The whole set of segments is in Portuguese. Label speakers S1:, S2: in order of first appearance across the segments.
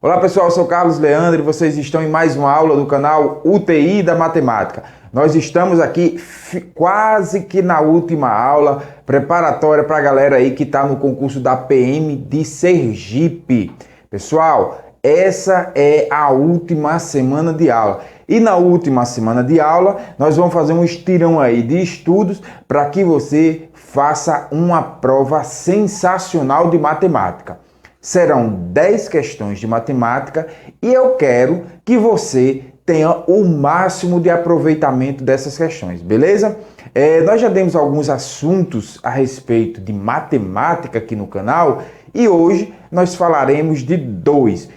S1: Olá pessoal, eu sou Carlos Leandro e vocês estão em mais uma aula do canal UTI da Matemática. Nós estamos aqui quase que na última aula preparatória para a galera aí que está no concurso da PM de Sergipe. Pessoal, essa é a última semana de aula. E na última semana de aula, nós vamos fazer um estirão aí de estudos para que você faça uma prova sensacional de matemática. Serão 10 questões de matemática e eu quero que você tenha o máximo de aproveitamento dessas questões, beleza? Nós já demos alguns assuntos a respeito de matemática aqui no canal e hoje nós falaremos de dois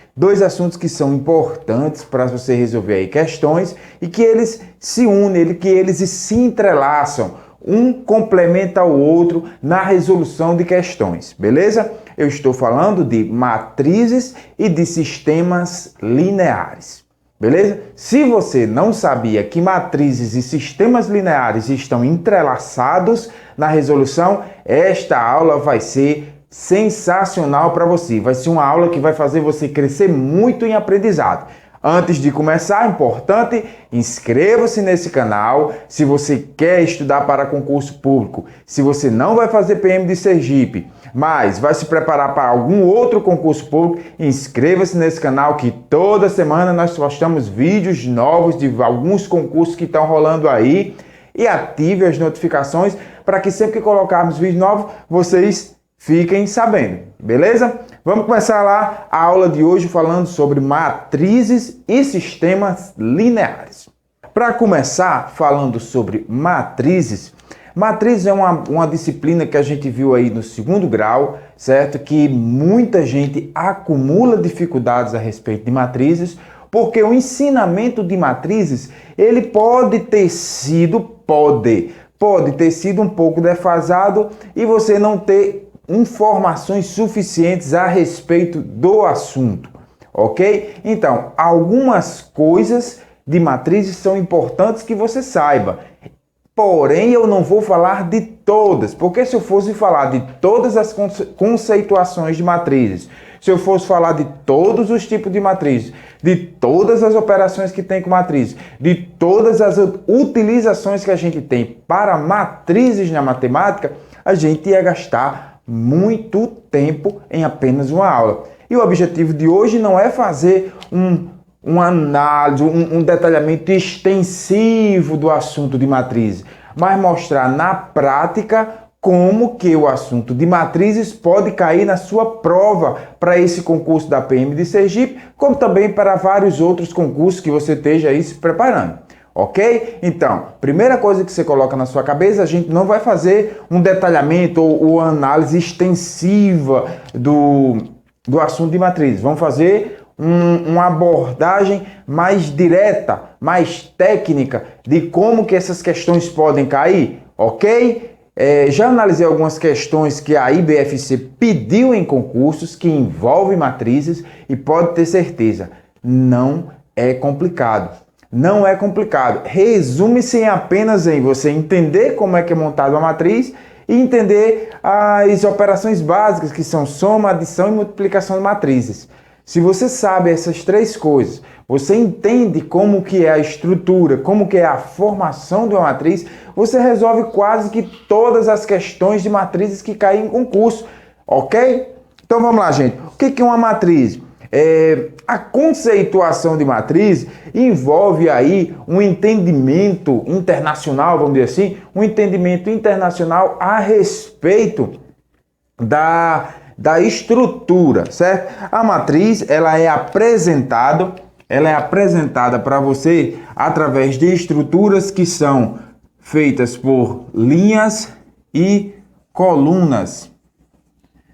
S1: assuntos que são importantes para você resolver aí questões e que eles se unem, que eles se entrelaçam. Um complementa o outro na resolução de questões, beleza? Eu estou falando de matrizes e de sistemas lineares, beleza? Se você não sabia que matrizes e sistemas lineares estão entrelaçados na resolução, esta aula vai ser sensacional para você. Vai ser uma aula que vai fazer você crescer muito em aprendizado. Antes de começar, é importante, inscreva-se nesse canal se você quer estudar para concurso público. Se você não vai fazer PM de Sergipe, mas vai se preparar para algum outro concurso público, inscreva-se nesse canal que toda semana nós postamos vídeos novos de alguns concursos que estão rolando aí e ative as notificações para que sempre que colocarmos vídeo novo, vocês fiquem sabendo, beleza? Vamos começar lá a aula de hoje falando sobre matrizes e sistemas lineares. Para começar falando sobre matrizes, matrizes é uma disciplina que a gente viu aí no segundo grau, certo? Que muita gente acumula dificuldades a respeito de matrizes, porque o ensinamento de matrizes, ele pode ter sido um pouco defasado e você não ter informações suficientes a respeito do assunto, ok? Então, algumas coisas de matrizes são importantes que você saiba, porém eu não vou falar de todas, porque se eu fosse falar de todas as conceituações de matrizes, se eu fosse falar de todos os tipos de matrizes, de todas as operações que tem com matrizes, de todas as utilizações que a gente tem para matrizes na matemática, a gente ia gastar muito tempo em apenas uma aula. E o objetivo de hoje não é fazer uma análise, um detalhamento extensivo do assunto de matrizes, mas mostrar na prática como que o assunto de matrizes pode cair na sua prova para esse concurso da PM de Sergipe, como também para vários outros concursos que você esteja aí se preparando. Ok? Então, primeira coisa que você coloca na sua cabeça, a gente não vai fazer um detalhamento ou análise extensiva do assunto de matrizes. Vamos fazer uma abordagem mais direta, mais técnica de como que essas questões podem cair, ok? Já analisei algumas questões que a IBFC pediu em concursos que envolvem matrizes e pode ter certeza, não é complicado. Não é complicado. Resume-se em apenas em você entender como é que é montada uma matriz e entender as operações básicas que são soma, adição e multiplicação de matrizes. Se você sabe essas três coisas, você entende como que é a estrutura, como que é a formação de uma matriz, você resolve quase que todas as questões de matrizes que caem em concurso, ok? Então vamos lá, gente. O que é uma matriz? A conceituação de matriz envolve aí um entendimento internacional, vamos dizer assim, um entendimento internacional a respeito da estrutura, certo? A matriz, ela é apresentada para você através de estruturas que são feitas por linhas e colunas,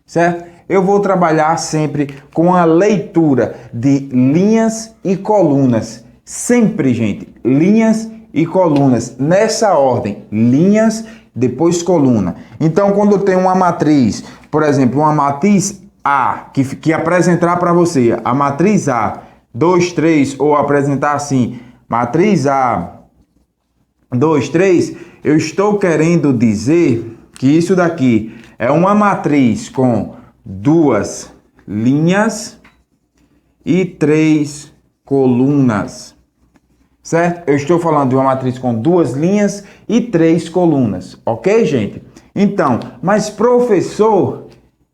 S1: certo? Eu vou trabalhar sempre com a leitura de linhas e colunas. Sempre, gente, linhas e colunas. Nessa ordem, linhas, depois coluna. Então, quando eu tenho uma matriz, por exemplo, uma matriz A, que apresentar para você, a matriz A, 2, 3, ou apresentar assim, matriz A, 2, 3, eu estou querendo dizer que isso daqui é uma matriz com duas linhas e 3 colunas. Certo? Eu estou falando de uma matriz com 2 linhas e 3 colunas. Ok, gente? Então, mas professor,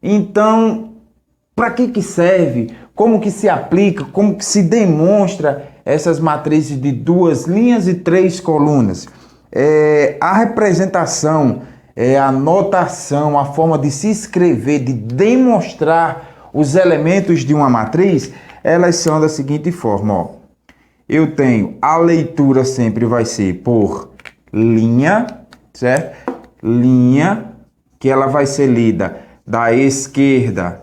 S1: então, para que serve? Como que se aplica? Como que se demonstra essas matrizes de 2 linhas e 3 colunas? A representação, a notação, a forma de se escrever, de demonstrar os elementos de uma matriz, elas são da seguinte forma, ó. Eu tenho a leitura sempre vai ser por linha, certo? Linha, que ela vai ser lida da esquerda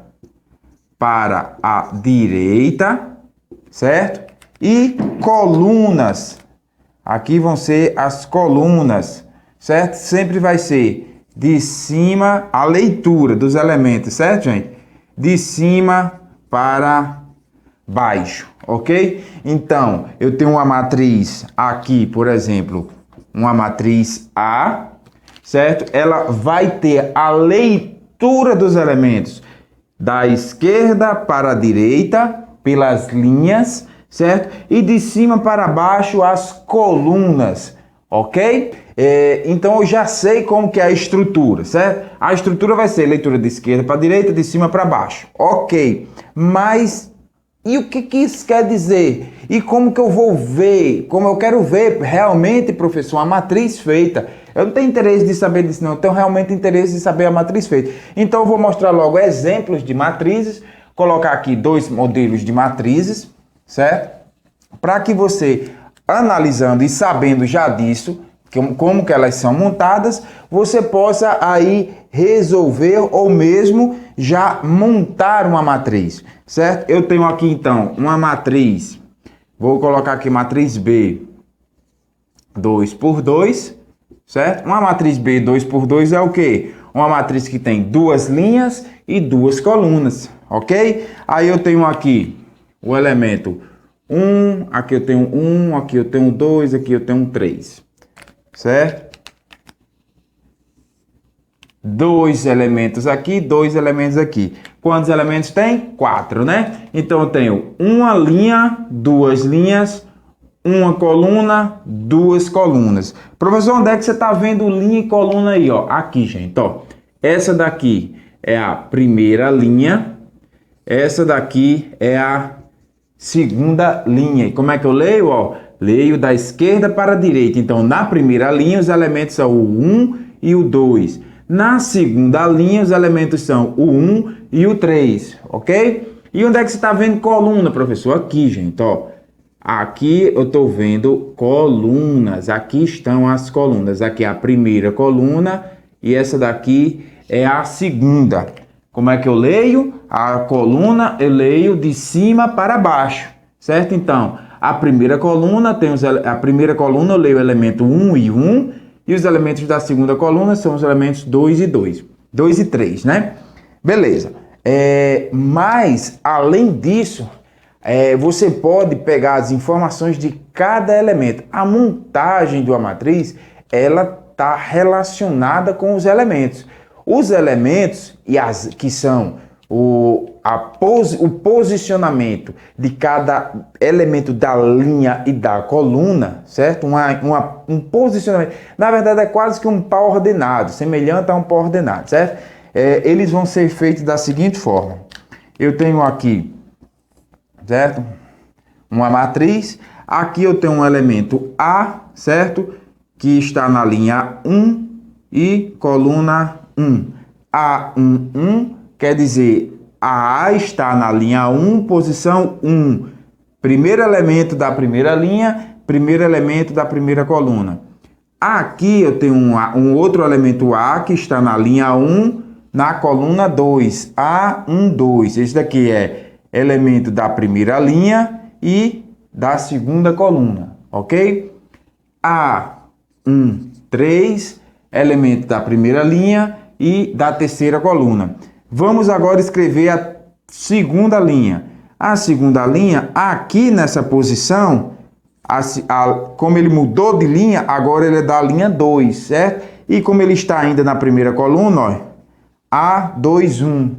S1: para a direita, certo? E colunas, aqui vão ser as colunas, certo? Sempre vai ser de cima, a leitura dos elementos, certo, gente? De cima para baixo, ok? Então, eu tenho uma matriz aqui, por exemplo, uma matriz A, certo? Ela vai ter a leitura dos elementos da esquerda para a direita, pelas linhas, certo? E de cima para baixo, as colunas, ok? Então, eu já sei como que é a estrutura, certo? A estrutura vai ser leitura de esquerda para a direita, de cima para baixo, ok? Mas e o que isso quer dizer? E como que eu vou ver? Como eu quero ver realmente, professor, uma matriz feita? Eu não tenho interesse de saber disso, não. Eu tenho realmente interesse de saber a matriz feita. Então, eu vou mostrar logo exemplos de matrizes. Colocar aqui 2 modelos de matrizes, certo? Para que você, analisando e sabendo já disso, como que elas são montadas, você possa aí resolver ou mesmo já montar uma matriz, certo? Eu tenho aqui então uma matriz, vou colocar aqui matriz B 2 por 2, certo? Uma matriz B 2 por 2 é o quê? Uma matriz que tem 2 linhas e 2 colunas, ok? Aí eu tenho aqui o elemento 1, aqui eu tenho 1, aqui eu tenho 2, aqui eu tenho 3. Certo? 2 elementos aqui, 2 elementos aqui. Quantos elementos tem? 4, né? Então, eu tenho uma linha, 2 linhas, uma coluna, 2 colunas. Professor, onde é que você está vendo linha e coluna aí, ó? Aqui, gente, ó. Essa daqui é a primeira linha. Essa daqui é a segunda linha. E como é que eu leio, ó? Leio da esquerda para a direita. Então, na primeira linha, os elementos são o 1 e o 2. Na segunda linha, os elementos são o 1 e o 3, ok? E onde é que você está vendo coluna, professor? Aqui, gente, ó. Aqui eu estou vendo colunas. Aqui estão as colunas. Aqui é a primeira coluna e essa daqui é a segunda. Como é que eu leio? A coluna eu leio de cima para baixo, certo? Então, a primeira coluna eu leio o elemento 1 e 1, e os elementos da segunda coluna são os elementos 2 e 2. 2 e 3, né? Beleza. Mas, além disso, você pode pegar as informações de cada elemento. A montagem de uma matriz, ela está relacionada com os elementos. Os elementos, que são o posicionamento de cada elemento da linha e da coluna, certo? Um posicionamento, na verdade é quase que um pau ordenado, semelhante a um pau ordenado, certo? Eles vão ser feitos da seguinte forma. Eu tenho aqui, certo? Uma matriz, aqui eu tenho um elemento A, certo? Que está na linha 1 e coluna 1. A1, 1. Quer dizer, a A está na linha 1, posição 1. Primeiro elemento da primeira linha, primeiro elemento da primeira coluna. Aqui eu tenho um outro elemento A que está na linha 1, na coluna 2. A1, 2. Esse daqui é elemento da primeira linha e da segunda coluna, ok? A1, 3, elemento da primeira linha e da terceira coluna. Vamos agora escrever a segunda linha. A segunda linha, aqui nessa posição, como ele mudou de linha, agora ele é da linha 2, certo? E como ele está ainda na primeira coluna, ó, A2, 1.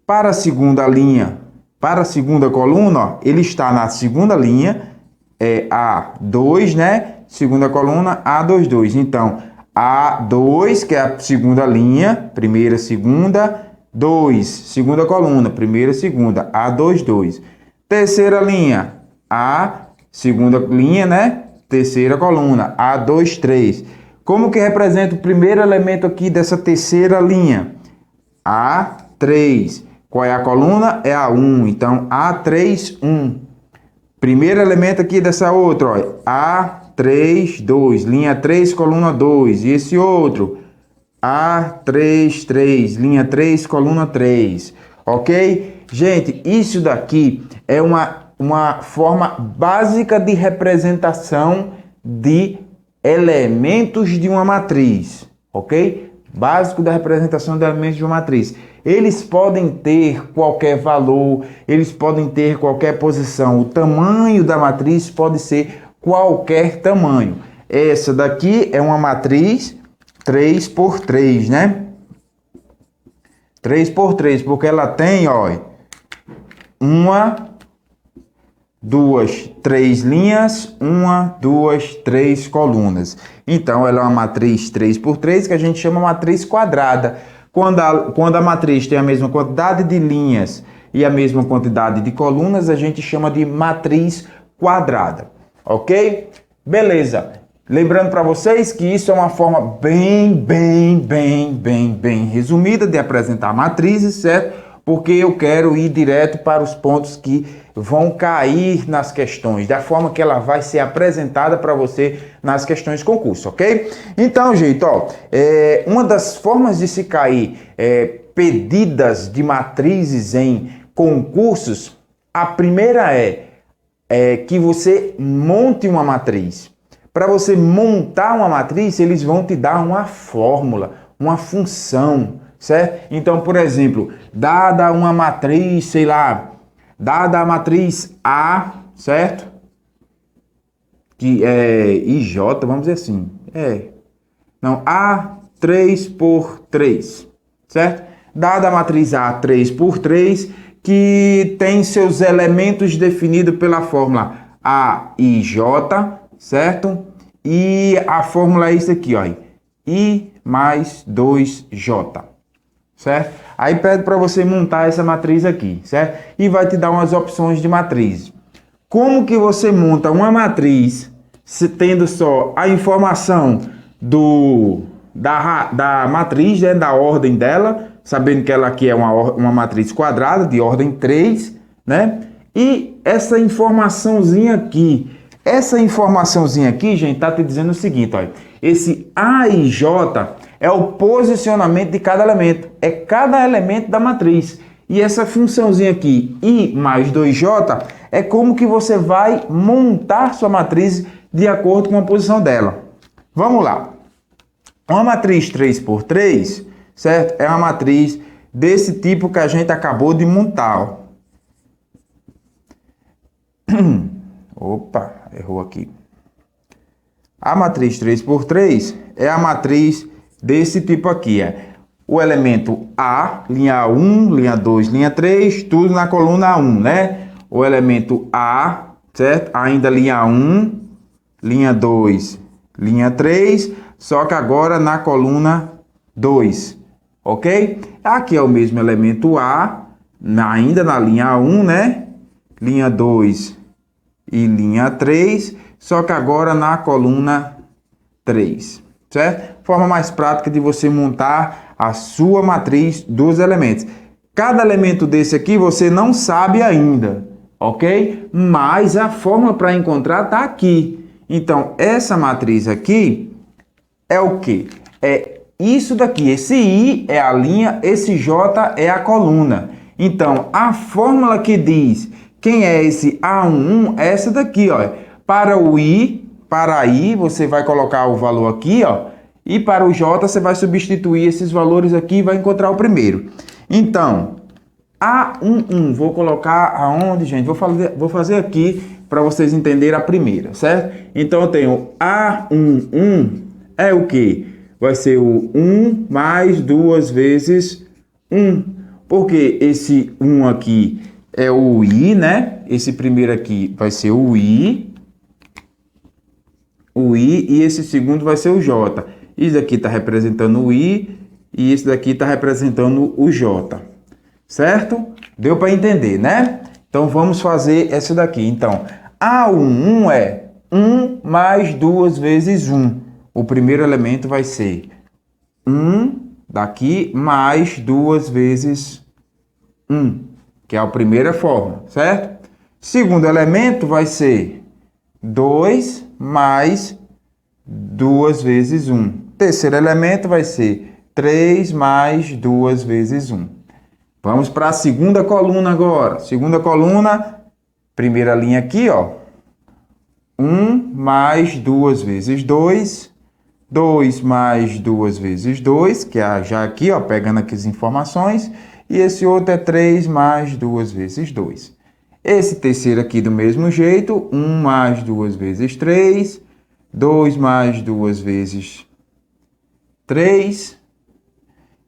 S1: Para a segunda linha, para a segunda coluna, ó, ele está na segunda linha, é A2, né? Segunda coluna, A22. Então, A2, que é a segunda linha, primeira, segunda, 2, segunda coluna, primeira, segunda, A22. Terceira linha, A, segunda linha, né? Terceira coluna, A23. Como que representa o primeiro elemento aqui dessa terceira linha? A3. Qual é a coluna? É a 1. Então, A3, 1. Primeiro elemento aqui dessa outra, ó, A3, 2. Linha 3, coluna 2. E esse outro? A3, 3. Linha 3, coluna 3. Ok? Gente, isso daqui é uma forma básica de representação de elementos de uma matriz. Ok? Básico da representação de elementos de uma matriz. Eles podem ter qualquer valor, eles podem ter qualquer posição. O tamanho da matriz pode ser qualquer tamanho. Essa daqui é uma matriz 3 por 3, né? 3 por 3, porque ela tem, ó, 1, 2, 3 linhas, 1, 2, 3 colunas. Então, ela é uma matriz 3 por 3, que a gente chama matriz quadrada. Quando a matriz tem a mesma quantidade de linhas e a mesma quantidade de colunas, a gente chama de matriz quadrada. Ok? Beleza. Lembrando para vocês que isso é uma forma bem resumida de apresentar matrizes, certo? Porque eu quero ir direto para os pontos que vão cair nas questões, da forma que ela vai ser apresentada para você nas questões de concurso, ok? Então, gente, ó, uma das formas de se cair pedidas de matrizes em concursos, a primeira é que você monte uma matriz. Para você montar uma matriz, eles vão te dar uma fórmula, uma função, certo? Então, por exemplo, dada uma matriz, sei lá, dada a matriz A, certo? Que é IJ, vamos dizer assim. Não, A3 por 3, certo? Dada a matriz A 3 por 3, que tem seus elementos definidos pela fórmula AIJ, certo? E a fórmula é isso aqui, ó. I mais 2J, certo? Aí pede para você montar essa matriz aqui, certo? E vai te dar umas opções de matriz. Como que você monta uma matriz se tendo só a informação da matriz, né, da ordem dela, sabendo que ela aqui é uma matriz quadrada de ordem 3, né? E essa informaçãozinha aqui, gente, tá te dizendo o seguinte, ó, esse A e J é o posicionamento de cada elemento, é cada elemento da matriz. E essa funçãozinha aqui, I mais 2J, é como que você vai montar sua matriz de acordo com a posição dela. Vamos lá. Uma matriz 3 por 3, certo? É uma matriz desse tipo que a gente acabou de montar, ó. Opa, errou aqui. A matriz 3 por 3 é a matriz desse tipo aqui, o elemento A, linha 1, linha 2, linha 3, tudo na coluna 1, né? O elemento A, certo? Ainda linha 1, linha 2, linha 3, só que agora na coluna 2, ok? Aqui é o mesmo elemento A, ainda na linha 1, né? Linha 2 e linha 3, só que agora na coluna 3, certo? Forma mais prática de você montar a sua matriz dos elementos. Cada elemento desse aqui você não sabe ainda, ok? Mas a fórmula para encontrar está aqui. Então, essa matriz aqui é o quê? É isso daqui. Esse I é a linha, esse J é a coluna. Então, a fórmula que diz quem é esse A11 é essa daqui, ó. Para o I, você vai colocar o valor aqui, ó. E para o J, você vai substituir esses valores aqui e vai encontrar o primeiro. Então, A11, vou colocar aonde, gente? Vou fazer aqui para vocês entenderem a primeira, certo? Então, eu tenho A11 é o quê? Vai ser o 1 mais 2 vezes 1. Porque esse 1 aqui é o I, né? Esse primeiro aqui vai ser o I, e esse segundo vai ser o J. Isso aqui está representando o I e esse daqui está representando o J. Certo? Deu para entender, né? Então vamos fazer essa daqui. Então, A11 é 1 mais 2 vezes 1. O primeiro elemento vai ser 1 daqui mais 2 vezes 1, que é a primeira fórmula, certo? Segundo elemento vai ser 2 mais 2 vezes 1. Terceiro elemento vai ser 3 mais 2 vezes 1. Vamos para a segunda coluna agora. Segunda coluna, primeira linha aqui, ó. 1 mais 2 vezes 2. 2 mais 2 vezes 2, que é já aqui, ó, pegando aqui as informações. E esse outro é 3 mais 2 vezes 2. Esse terceiro aqui do mesmo jeito, 1 mais 2 vezes 3. 2 mais 2 vezes 3.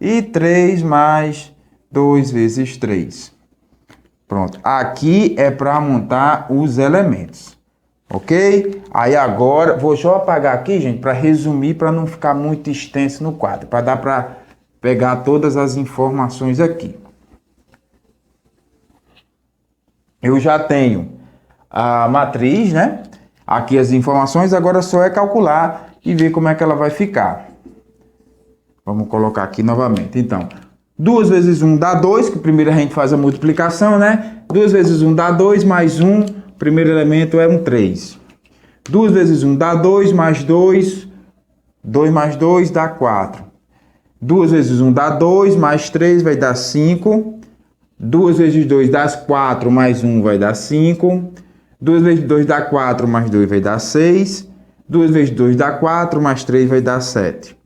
S1: E 3 mais 2 vezes 3. Pronto. Aqui é para montar os elementos. Ok? Aí agora, vou só apagar aqui, gente, para resumir, para não ficar muito extenso no quadro. Para dar para pegar todas as informações aqui. Eu já tenho a matriz, né? Aqui as informações, agora só é calcular e ver como é que ela vai ficar. Vamos colocar aqui novamente. Então, 2 vezes 1 dá 2, que primeiro a gente faz a multiplicação, né? 2 vezes 1 dá 2, mais 1, o primeiro elemento é um 3. 2 vezes 1 dá 2, mais 2, 2 mais 2 dá 4. 2 vezes 1 dá 2, mais 3 vai dar 5. 2 vezes 2 dá 4, mais 1 vai dar 5. 2 vezes 2 dá 4, mais 2 vai dar 6. 2 vezes 2 dá 4, mais 3 vai dar 7.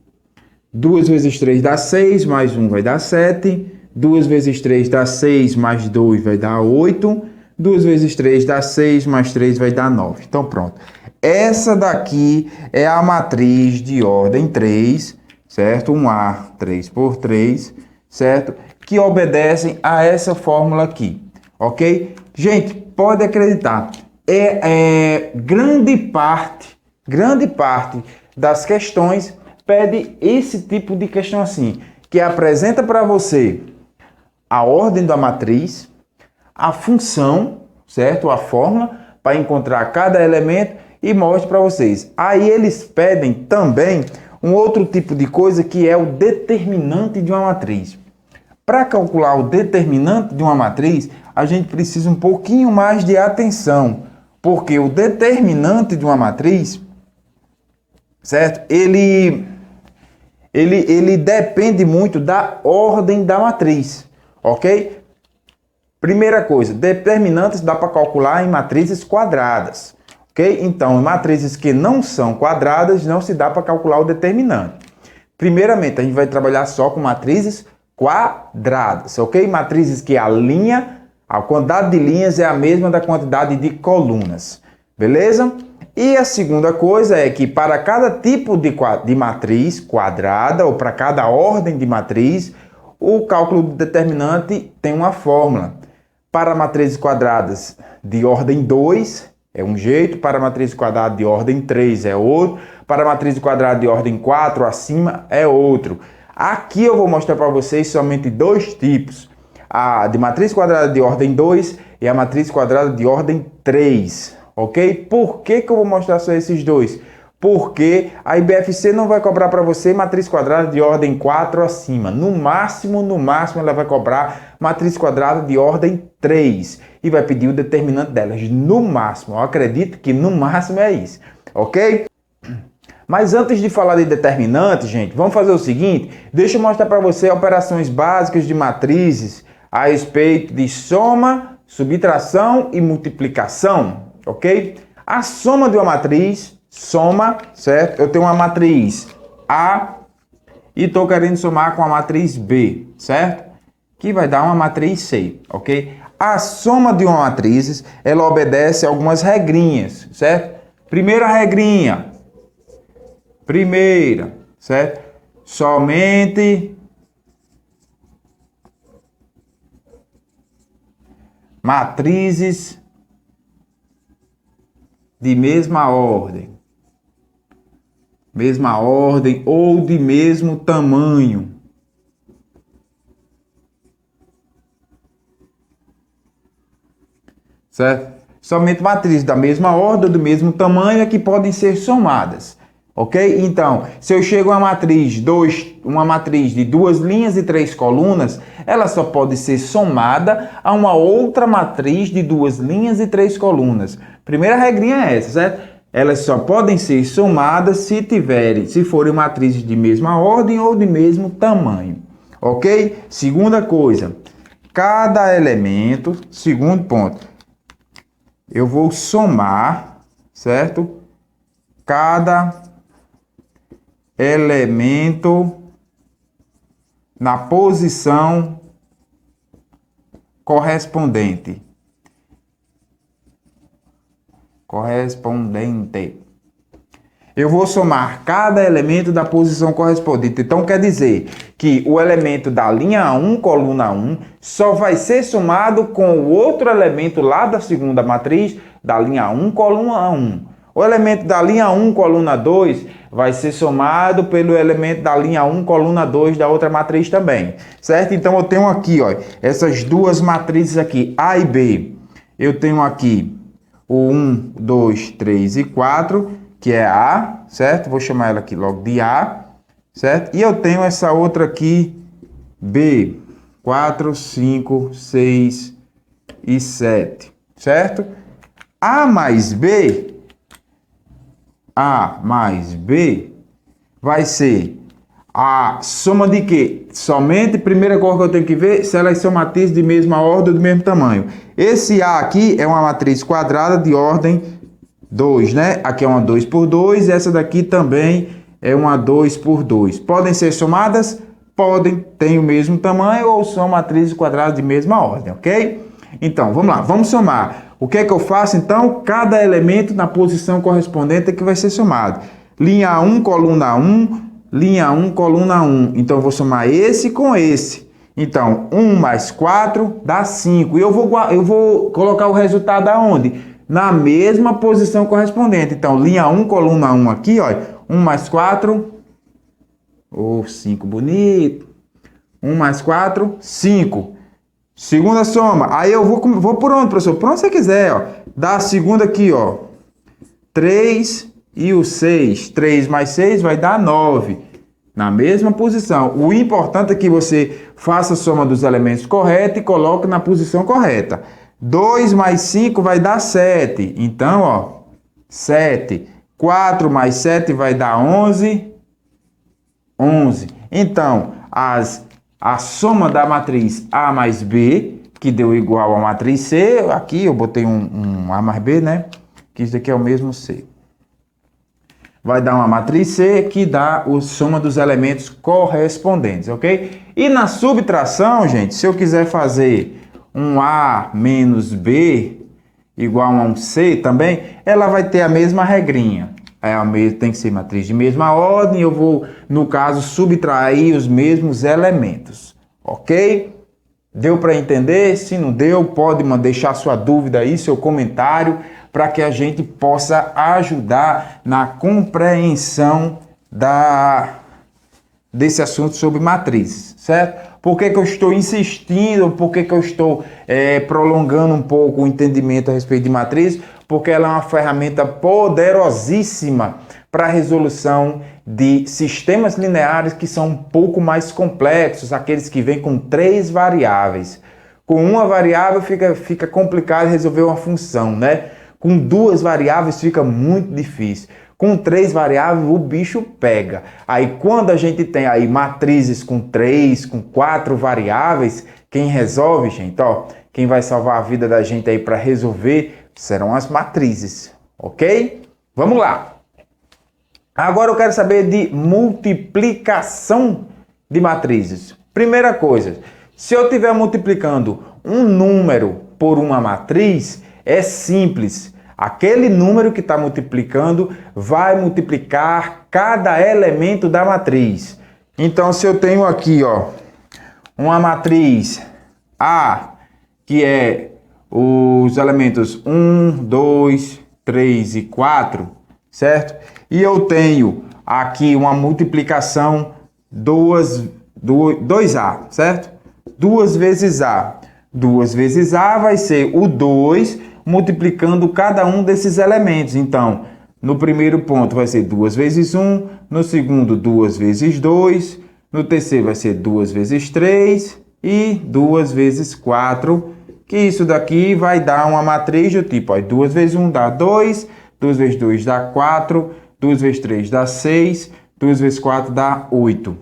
S1: 2 vezes 3 dá 6, mais 1 vai dar 7. 2 vezes 3 dá 6, mais 2 vai dar 8. 2 vezes 3 dá 6, mais 3 vai dar 9. Então, pronto. Essa daqui é a matriz de ordem 3, certo? Um A 3 por 3, certo? Que obedecem a essa fórmula aqui, ok? Gente, pode acreditar, grande parte das questões pede esse tipo de questão assim, que apresenta para você a ordem da matriz, a função, certo? A fórmula para encontrar cada elemento e mostra para vocês. Aí eles pedem também um outro tipo de coisa que é o determinante de uma matriz. Para calcular o determinante de uma matriz, a gente precisa um pouquinho mais de atenção, porque o determinante de uma matriz, certo? Ele depende muito da ordem da matriz, ok? Primeira coisa, determinantes dá para calcular em matrizes quadradas, ok? Então, em matrizes que não são quadradas, não se dá para calcular o determinante. Primeiramente, a gente vai trabalhar só com matrizes quadradas, ok? Matrizes que a quantidade de linhas é a mesma da quantidade de colunas, beleza? E a segunda coisa é que para cada tipo de matriz quadrada, ou para cada ordem de matriz, o cálculo do determinante tem uma fórmula. Para matrizes quadradas de ordem 2 é um jeito, para matrizes quadradas de ordem 3 é outro, para matrizes quadradas de ordem 4 acima é outro. Aqui eu vou mostrar para vocês somente dois tipos, a de matriz quadrada de ordem 2 e a matriz quadrada de ordem 3, ok? Por que eu vou mostrar só esses dois? Porque a IBFC não vai cobrar para você matriz quadrada de ordem 4 acima. No máximo, ela vai cobrar matriz quadrada de ordem 3 e vai pedir o determinante delas. No máximo, eu acredito que no máximo é isso, ok? Mas antes de falar de determinante, gente, vamos fazer o seguinte. Deixa eu mostrar para você operações básicas de matrizes a respeito de soma, subtração e multiplicação, ok? A soma de uma matriz, certo? Eu tenho uma matriz A e estou querendo somar com a matriz B, certo? Que vai dar uma matriz C, ok? A soma de uma matriz, ela obedece a algumas regrinhas, certo? Primeira regrinha. Certo? matrizes de mesma ordem ou de mesmo tamanho. Certo? Somente matrizes da mesma ordem ou do mesmo tamanho é que podem ser somadas. Ok? Então, se eu chego a uma matriz de 2 linhas e 3 colunas, ela só pode ser somada a uma outra matriz de 2 linhas e 3 colunas. Primeira regrinha é essa, certo? Elas só podem ser somadas se forem matrizes de mesma ordem ou de mesmo tamanho. Ok? Segunda coisa, cada elemento, segundo ponto, eu vou somar, certo? Cada elemento na posição correspondente. Eu vou somar cada elemento da posição correspondente. Então, quer dizer que o elemento da linha 1, coluna 1, só vai ser somado com o outro elemento lá da segunda matriz, da linha 1, coluna 1. O elemento da linha 1, coluna 2, vai ser somado pelo elemento da linha 1, coluna 2 da outra matriz também. Certo? Então, eu tenho aqui, ó, essas duas matrizes aqui, A e B. Eu tenho aqui o 1, 2, 3 e 4, que é A, certo? Vou chamar ela aqui logo de A, certo? E eu tenho essa outra aqui, B, 4, 5, 6 e 7, certo? A mais B vai ser a soma de quê? Somente, primeira coisa que eu tenho que ver, se elas são matrizes de mesma ordem ou do mesmo tamanho. Esse A aqui é uma matriz quadrada de ordem 2, né? Aqui é uma 2 por 2 e essa daqui também é uma 2 por 2. Podem ser somadas? Podem, tem o mesmo tamanho ou são matrizes quadradas de mesma ordem, ok? Então, vamos lá, vamos somar. O que é que eu faço, então? Cada elemento na posição correspondente é que vai ser somado. Linha 1, coluna 1, linha 1, coluna 1. Então, eu vou somar esse com esse. Então, 1 mais 4 dá 5. E eu vou colocar o resultado aonde? Na mesma posição correspondente. Então, linha 1, coluna 1 aqui, ó. 1 mais 4. 5, bonito. 1 mais 4, 5. Segunda soma. Aí eu vou por onde, professor? Por onde você quiser, ó. Dá a segunda aqui, ó. 3 e o 6. 3 mais 6 vai dar 9. Na mesma posição. O importante é que você faça a soma dos elementos correta e coloque na posição correta. 2 mais 5 vai dar 7. Então, ó, 7. 4 mais 7 vai dar 11. 11. Então, a soma da matriz A mais B, que deu igual a matriz C, aqui eu botei um A mais B, né? Que isso daqui é o mesmo C. Vai dar uma matriz C que dá a soma dos elementos correspondentes, ok? E na subtração, gente, se eu quiser fazer um A menos B igual a um C também, ela vai ter a mesma regrinha. Tem que ser matriz de mesma ordem, eu vou, no caso, subtrair os mesmos elementos, ok? Deu para entender? Se não deu, pode deixar sua dúvida aí, seu comentário, para que a gente possa ajudar na compreensão desse assunto sobre matrizes, certo? Por que eu estou insistindo, por que eu estou prolongando um pouco o entendimento a respeito de matrizes? Porque ela é uma ferramenta poderosíssima para a resolução de sistemas lineares que são um pouco mais complexos, aqueles que vêm com 3 variáveis. Com uma variável fica complicado resolver uma função, né? Com 2 variáveis fica muito difícil. Com 3 variáveis o bicho pega. Aí quando a gente tem aí matrizes com 3, com 4 variáveis, quem resolve, gente, ó, quem vai salvar a vida da gente aí para resolver serão as matrizes, ok? Vamos lá. Agora eu quero saber de multiplicação de matrizes. Primeira coisa, se eu estiver multiplicando um número por uma matriz, é simples. Aquele número que está multiplicando vai multiplicar cada elemento da matriz. Então, se eu tenho aqui, ó, uma matriz A, que é os elementos 1, 2, 3 e 4, certo? E eu tenho aqui uma multiplicação 2A, certo? 2 vezes A. 2 vezes A vai ser o 2 multiplicando cada um desses elementos. Então, no primeiro ponto vai ser 2 vezes 1, no segundo 2 vezes 2, no terceiro vai ser 2 vezes 3 e 2 vezes 4, que isso daqui vai dar uma matriz do tipo, ó, 2 vezes 1 dá 2, 2 vezes 2 dá 4, 2 vezes 3 dá 6, 2 vezes 4 dá 8,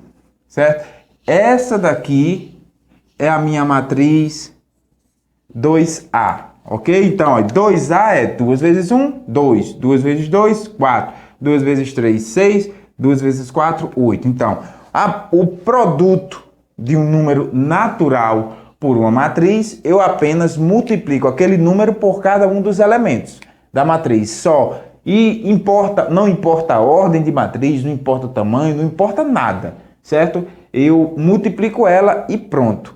S1: certo? Essa daqui é a minha matriz 2A, ok? Então, ó, 2A é 2 vezes 1, 2, 2 vezes 2, 4, 2 vezes 3, 6, 2 vezes 4, 8. Então, o produto de um número natural por uma matriz, eu apenas multiplico aquele número por cada um dos elementos da matriz só. E não importa a ordem de matriz, não importa o tamanho, não importa nada, certo? Eu multiplico ela e pronto.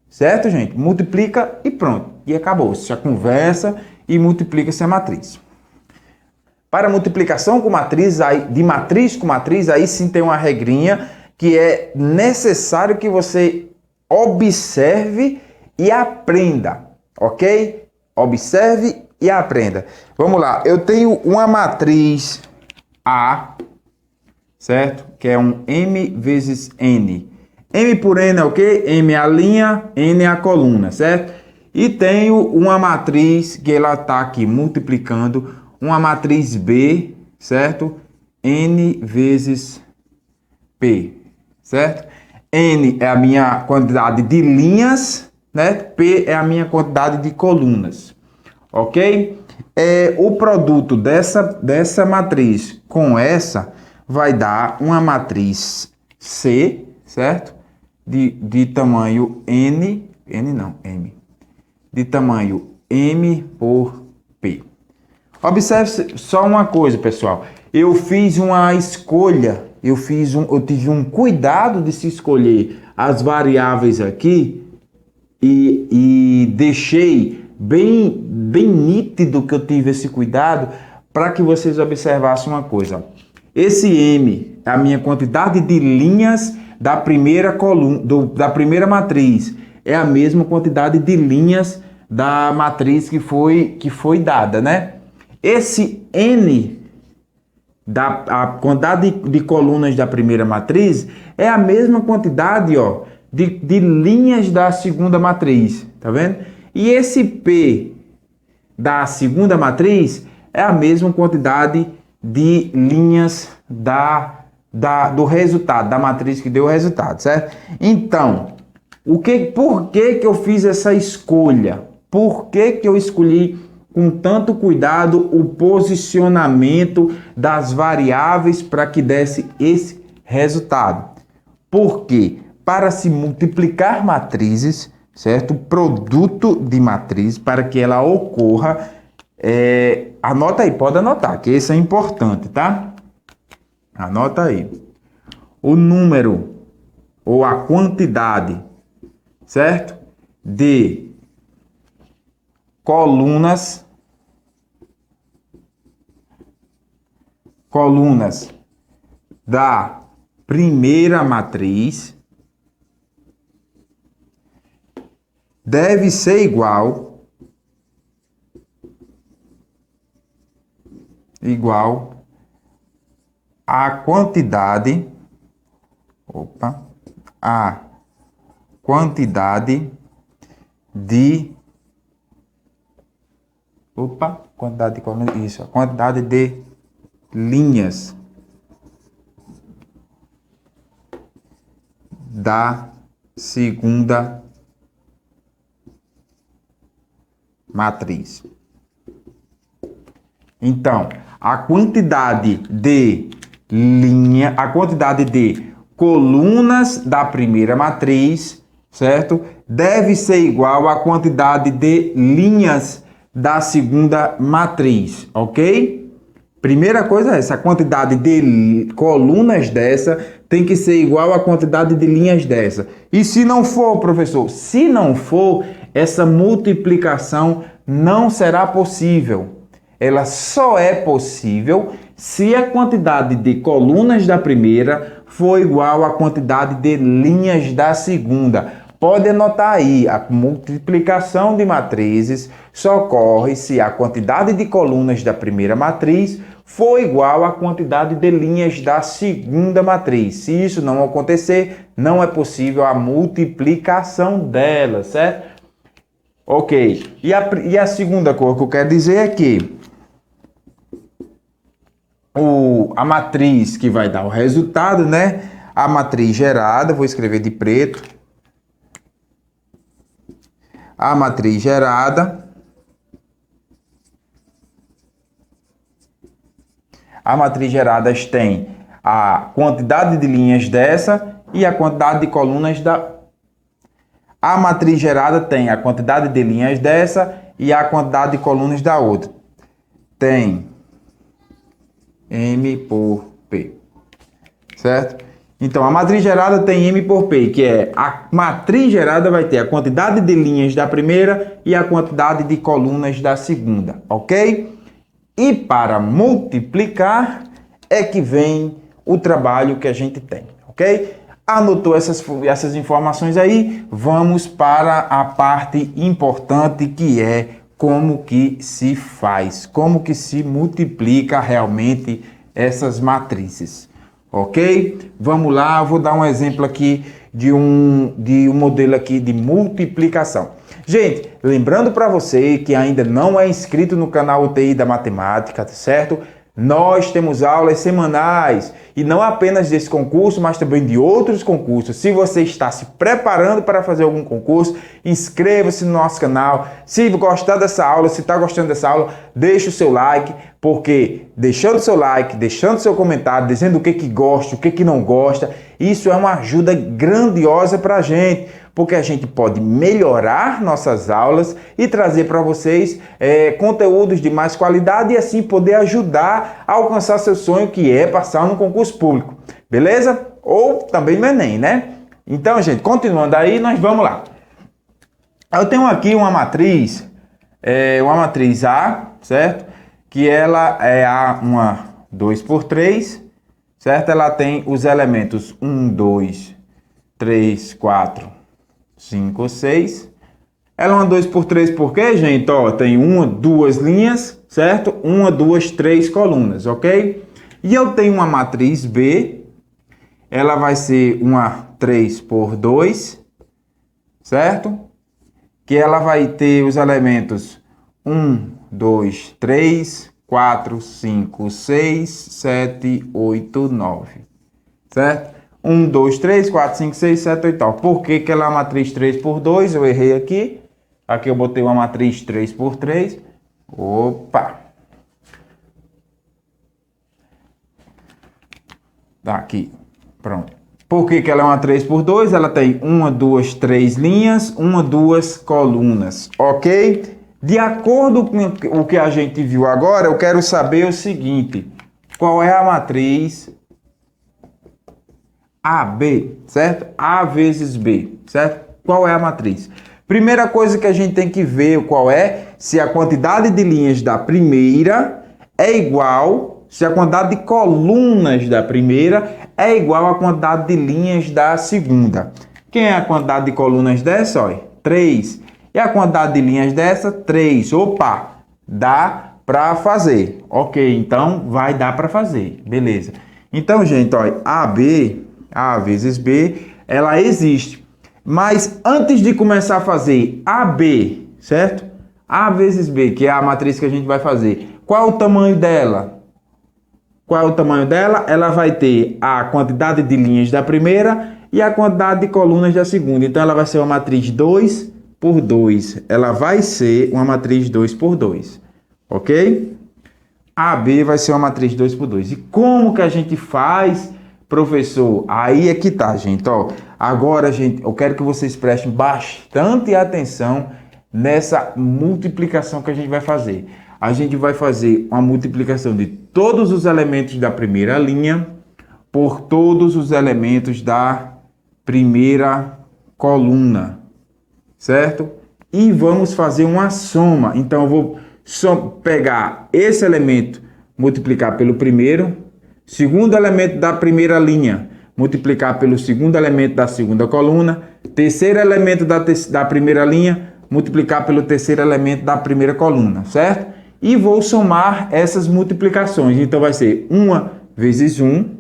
S1: Certo, gente? Multiplica e pronto. E acabou-se. Já conversa e multiplica-se a matriz. Para multiplicação com matriz, de matriz com matriz, aí sim tem uma regrinha que é necessário que você observe e aprenda, ok? Observe e aprenda. Vamos lá. Eu tenho uma matriz A, certo? Que é um M vezes N. M por N é o quê? M é a linha, N é a coluna, certo? E tenho uma matriz que ela está aqui multiplicando, uma matriz B, certo? N vezes P, certo? N é a minha quantidade de linhas, né? P é a minha quantidade de colunas, ok? O produto dessa matriz com essa vai dar uma matriz C, certo? De tamanho M, de tamanho M por P. Observe só uma coisa, pessoal. Eu fiz uma escolha, eu tive um cuidado de se escolher as variáveis aqui e deixei bem nítido que eu tive esse cuidado para que vocês observassem uma coisa. Esse M é a minha quantidade de linhas da primeira coluna, da primeira matriz, é a mesma quantidade de linhas da matriz que foi dada, né? Esse N, a quantidade de colunas da primeira matriz, é a mesma quantidade, ó, de linhas da segunda matriz, tá vendo? E esse P da segunda matriz é a mesma quantidade de linhas do resultado, da matriz que deu o resultado, certo? Então, por que eu fiz essa escolha? Por que eu escolhi com tanto cuidado o posicionamento das variáveis para que desse esse resultado? Porque para se multiplicar matrizes, certo? Produto de matriz, para que ela ocorra, anota aí, pode anotar, que isso é importante, tá? Anota aí. O número ou a quantidade, certo? De colunas da primeira matriz deve ser igual à quantidade de quantidade de linhas da segunda matriz. Então, a quantidade de colunas da primeira matriz, certo? Deve ser igual à quantidade de linhas da segunda matriz, ok? Primeira coisa é essa, a quantidade de colunas dessa tem que ser igual à quantidade de linhas dessa. E se não for, professor, essa multiplicação não será possível. Ela só é possível se a quantidade de colunas da primeira for igual à quantidade de linhas da segunda. Pode anotar aí, a multiplicação de matrizes só ocorre se a quantidade de colunas da primeira matriz for igual à quantidade de linhas da segunda matriz. Se isso não acontecer, não é possível a multiplicação delas, certo? Ok. E a segunda coisa que eu quero dizer é que a matriz que vai dar o resultado, né? A matriz gerada, vou escrever de preto. A matriz gerada. A matriz gerada tem a quantidade de linhas dessa e a quantidade de colunas da... A matriz gerada tem a quantidade de linhas dessa e a quantidade de colunas da outra. Tem M por P, certo? Então, a matriz gerada tem M por P, que é a matriz gerada vai ter a quantidade de linhas da primeira e a quantidade de colunas da segunda, ok? E para multiplicar é que vem o trabalho que a gente tem, ok? Anotou essas informações aí? Vamos para a parte importante que é como que se faz, como que se multiplica realmente essas matrizes, ok? Vamos lá, eu vou dar um exemplo aqui de um modelo aqui de multiplicação. Gente, lembrando para você que ainda não é inscrito no canal UTI da Matemática, certo? Nós temos aulas semanais e não apenas desse concurso, mas também de outros concursos. Se você está se preparando para fazer algum concurso, inscreva-se no nosso canal. Se gostar dessa aula, se está gostando dessa aula, deixe o seu like, porque deixando seu like, deixando seu comentário, dizendo o que gosta, o que não gosta, isso é uma ajuda grandiosa para a gente, porque a gente pode melhorar nossas aulas e trazer para vocês conteúdos de mais qualidade e assim poder ajudar a alcançar seu sonho, que é passar no concurso público, beleza? Ou também no Enem, né? Então, gente, continuando aí, nós vamos lá. Eu tenho aqui uma matriz A, certo? Que ela é uma 2 por 3, certo? Ela tem os elementos 1, 2, 3, 4... 5, 6. Ela é uma 2 por 3 por quê, gente? Ó, tem uma, duas linhas, certo? Uma, duas, três colunas, ok? E eu tenho uma matriz B. Ela vai ser uma 3 por 2, certo? Que ela vai ter os elementos 1, 2, 3, 4, 5, 6, 7, 8, 9, certo? 1, 2, 3, 4, 5, 6, 7, 8 e tal. Por que ela é uma matriz 3 por 2? Eu errei aqui. Aqui eu botei uma matriz 3 por 3. Opa! Tá aqui. Pronto. Por que ela é uma 3 por 2? Ela tem 1, 2, 3 linhas, 1, 2 colunas. Ok? De acordo com o que a gente viu agora, eu quero saber o seguinte. Qual é a matriz AB, certo? A vezes B, certo? Qual é a matriz? Primeira coisa que a gente tem que ver qual é, se a quantidade de linhas da primeira é igual, se a quantidade de colunas da primeira é igual à quantidade de linhas da segunda. Quem é a quantidade de colunas dessa? Olha, 3. E a quantidade de linhas dessa? 3. Opa, dá para fazer. Ok, então vai dar para fazer. Beleza. Então, gente, olha, AB... A vezes B, ela existe. Mas antes de começar a fazer AB, certo? A vezes B, que é a matriz que a gente vai fazer. Qual é o tamanho dela? Qual é o tamanho dela? Ela vai ter a quantidade de linhas da primeira e a quantidade de colunas da segunda. Então, ela vai ser uma matriz 2 por 2. Ela vai ser uma matriz 2 por 2. Ok? AB vai ser uma matriz 2 por 2. E como que a gente faz... Professor, aí é que tá, gente, ó. Agora, gente, eu quero que vocês prestem bastante atenção nessa multiplicação que a gente vai fazer. A gente vai fazer uma multiplicação de todos os elementos da primeira linha por todos os elementos da primeira coluna, certo? e vamos fazer uma soma. Então, eu vou pegar esse elemento, multiplicar pelo primeiro, segundo elemento da primeira linha, multiplicar pelo segundo elemento da segunda coluna, terceiro elemento da primeira linha, multiplicar pelo terceiro elemento da primeira coluna, certo? E vou somar essas multiplicações. Então, vai ser 1 vezes 1,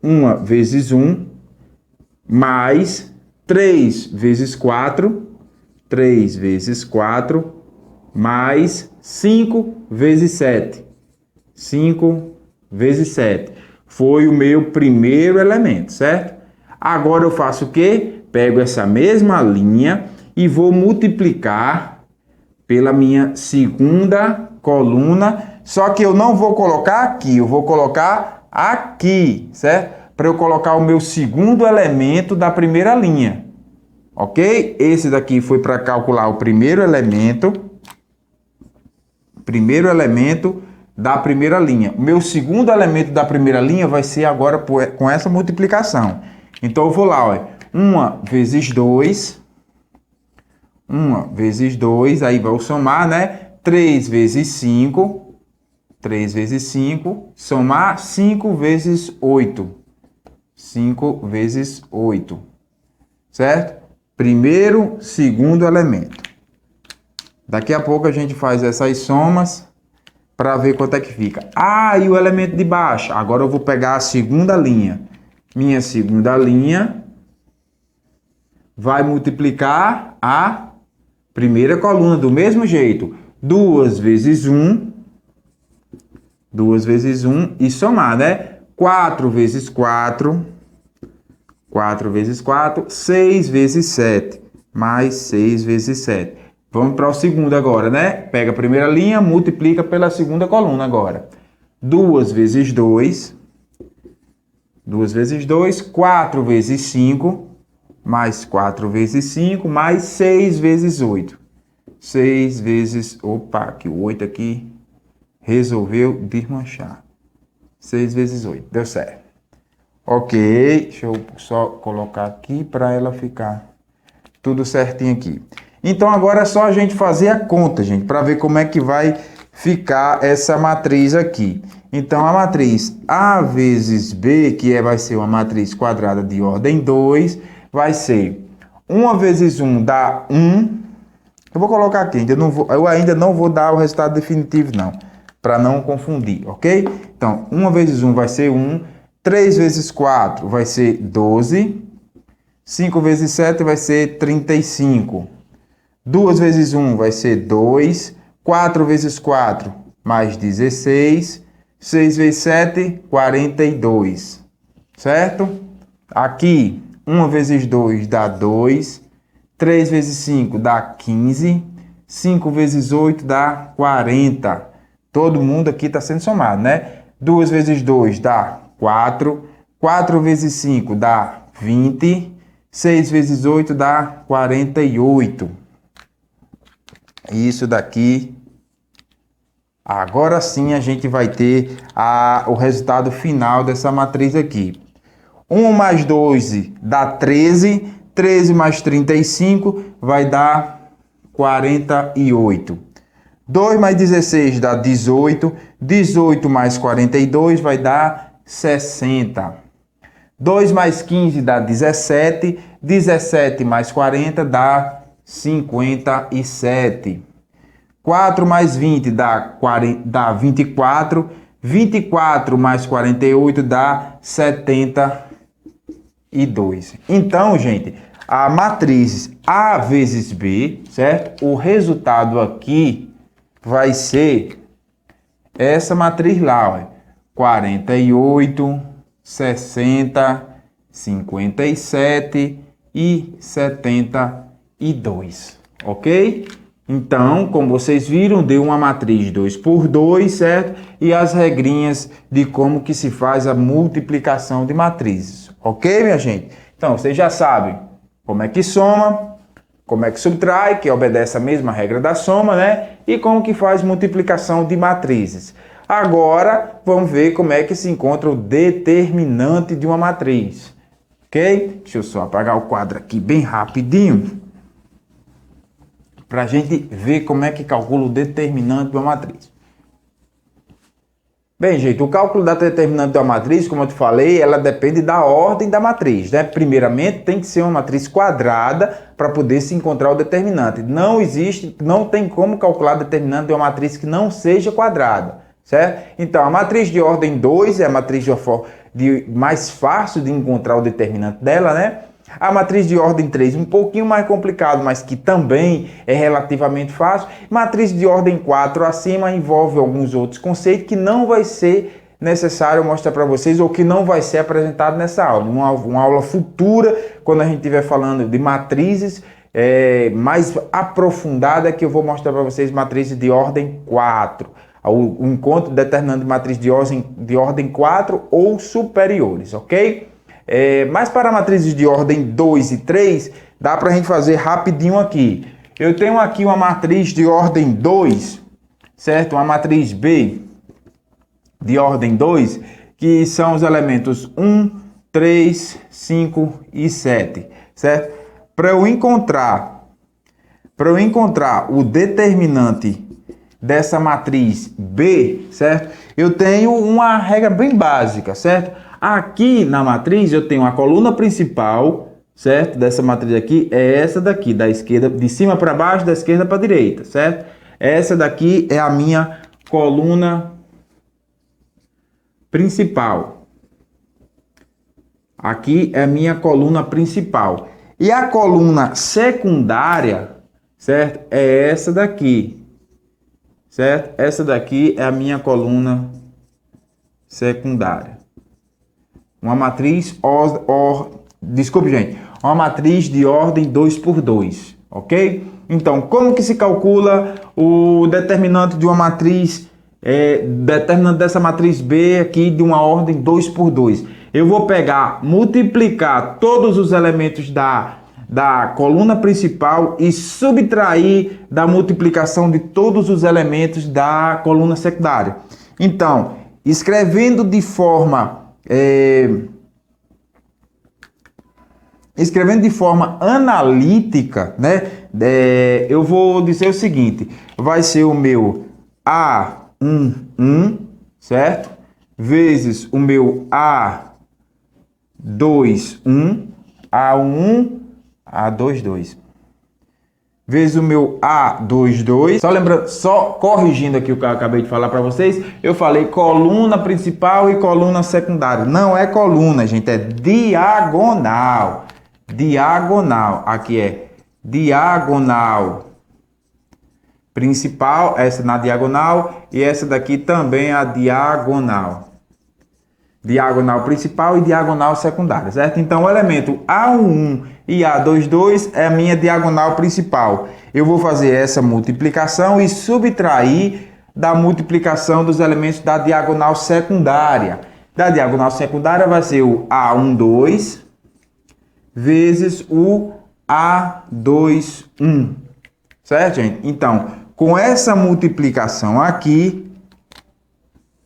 S1: 1 vezes 1, mais 3 vezes 4, 3 vezes 4, mais 5 vezes 7. 5 vezes 7. Foi o meu primeiro elemento, certo? Agora eu faço o quê? Pego essa mesma linha e vou multiplicar pela minha segunda coluna, só que eu não vou colocar aqui, eu vou colocar aqui, certo? Para eu colocar o meu segundo elemento da primeira linha, ok? Esse daqui foi para calcular o primeiro elemento da primeira linha. O meu segundo elemento da primeira linha vai ser agora com essa multiplicação. Então eu vou lá, ó, 1 vezes 2, 1 vezes 2, aí vai somar, né? 3 vezes 5, 3 vezes 5, somar 5 vezes 8. 5 vezes 8, certo? Primeiro, segundo elemento. Daqui a pouco a gente faz essas somas para ver quanto é que fica. Ah, e o elemento de baixo? Agora eu vou pegar a segunda linha. Minha segunda linha vai multiplicar a primeira coluna do mesmo jeito. 2 vezes 1, 2 vezes 1 e somar, né? 4 vezes 4, 4 vezes 4, 6 vezes 7, mais 6 vezes 7. Vamos para o segundo agora, né? Pega a primeira linha, multiplica pela segunda coluna agora. 2 vezes 2, 2 vezes 2, 4 vezes 5, mais 4 vezes 5, mais 6 vezes 8. 6 vezes... Opa, que o 8 aqui resolveu desmanchar. 6 vezes 8, deu certo. Ok, deixa eu só colocar aqui para ela ficar tudo certinho aqui. Então agora é só a gente fazer a conta, gente, para ver como é que vai ficar essa matriz aqui. Então a matriz A vezes B, vai ser uma matriz quadrada de ordem 2, vai ser 1 vezes 1 dá 1. Eu vou colocar aqui, eu ainda não vou dar o resultado definitivo não, para não confundir, ok? Então 1 vezes 1 vai ser 1, 3 vezes 4 vai ser 12, 5 vezes 7 vai ser 35. 2 vezes 1 vai ser 2, 4 vezes 4 mais 16, 6 vezes 7, 42, certo? Aqui, 1 vezes 2 dá 2, 3 vezes 5 dá 15, 5 vezes 8 dá 40. Todo mundo aqui está sendo somado, né? 2 vezes 2 dá 4, 4 vezes 5 dá 20, 6 vezes 8 dá 48. Isso daqui, agora sim a gente vai ter o resultado final dessa matriz aqui. 1 mais 12 dá 13, 13 mais 35 vai dar 48. 2 mais 16 dá 18, 18 mais 42 vai dar 60. 2 mais 15 dá 17, 17 mais 40 dá 57. 4 mais 20 dá 24, 24 mais 48 dá 72. Então, gente, a matriz A vezes B, certo? O resultado aqui vai ser essa matriz lá, ó, 48, 60, 57 e 72, ok? Então, como vocês viram, deu uma matriz 2 por 2, certo? E as regrinhas de como que se faz a multiplicação de matrizes, ok, minha gente? Então, vocês já sabem como é que soma, como é que subtrai, que obedece a mesma regra da soma, né? E como que faz multiplicação de matrizes. Agora, vamos ver como é que se encontra o determinante de uma matriz, ok? Deixa eu só apagar o quadro aqui bem rapidinho. para a gente ver como é que calcula o determinante de uma matriz. Bem, gente, o cálculo da determinante de uma matriz, como eu te falei, ela depende da ordem da matriz, né? Primeiramente, tem que ser uma matriz quadrada para poder se encontrar o determinante. Não tem como calcular o determinante de uma matriz que não seja quadrada, certo? Então, a matriz de ordem 2 é a matriz mais fácil de encontrar o determinante dela, né? A matriz de ordem 3 um pouquinho mais complicado, mas que também é relativamente fácil. Matriz de ordem 4 acima envolve alguns outros conceitos que não vai ser necessário mostrar para vocês ou que não vai ser apresentado nessa aula. Uma aula futura, quando a gente estiver falando de matrizes mais aprofundada, que eu vou mostrar para vocês matrizes de ordem 4. O encontro determinante de matriz de ordem 4 ou superiores, ok? Mas para matrizes de ordem 2 e 3, dá para a gente fazer rapidinho aqui. Eu tenho aqui uma matriz de ordem 2, certo? Uma matriz B de ordem 2, que são os elementos 1, 3, 5 e 7, certo? Para eu encontrar o determinante dessa matriz B, certo? Eu tenho uma regra bem básica, certo? Aqui na matriz eu tenho a coluna principal, certo? Dessa matriz aqui é essa daqui, da esquerda, de cima para baixo, da esquerda para a direita, certo? Essa daqui é a minha coluna principal. Aqui é a minha coluna principal. E a coluna secundária, certo? É essa daqui, certo? Essa daqui é a minha coluna secundária. Uma matriz, desculpe, gente, uma matriz de ordem 2 por 2, ok? Então, como que se calcula o determinante de uma matriz, determinante dessa matriz B aqui de uma ordem 2 por 2? Eu vou multiplicar todos os elementos da coluna principal e subtrair da multiplicação de todos os elementos da coluna secundária. Então, escrevendo de forma analítica, né? Eu vou dizer o seguinte: vai ser o meu A11, certo? Vezes o meu A21, A11, A22. Vezes o meu A22. Só corrigindo aqui o que eu acabei de falar para vocês, eu falei coluna principal e coluna secundária. Não é coluna, gente, é diagonal. Diagonal. Aqui é diagonal principal, essa na diagonal, e essa daqui também é a diagonal. Diagonal principal e diagonal secundária, certo? Então, o elemento A11 e A22 é a minha diagonal principal. Eu vou fazer essa multiplicação e subtrair da multiplicação dos elementos da diagonal secundária. Da diagonal secundária vai ser o A12 vezes o A21, certo, gente? Então, com essa multiplicação aqui,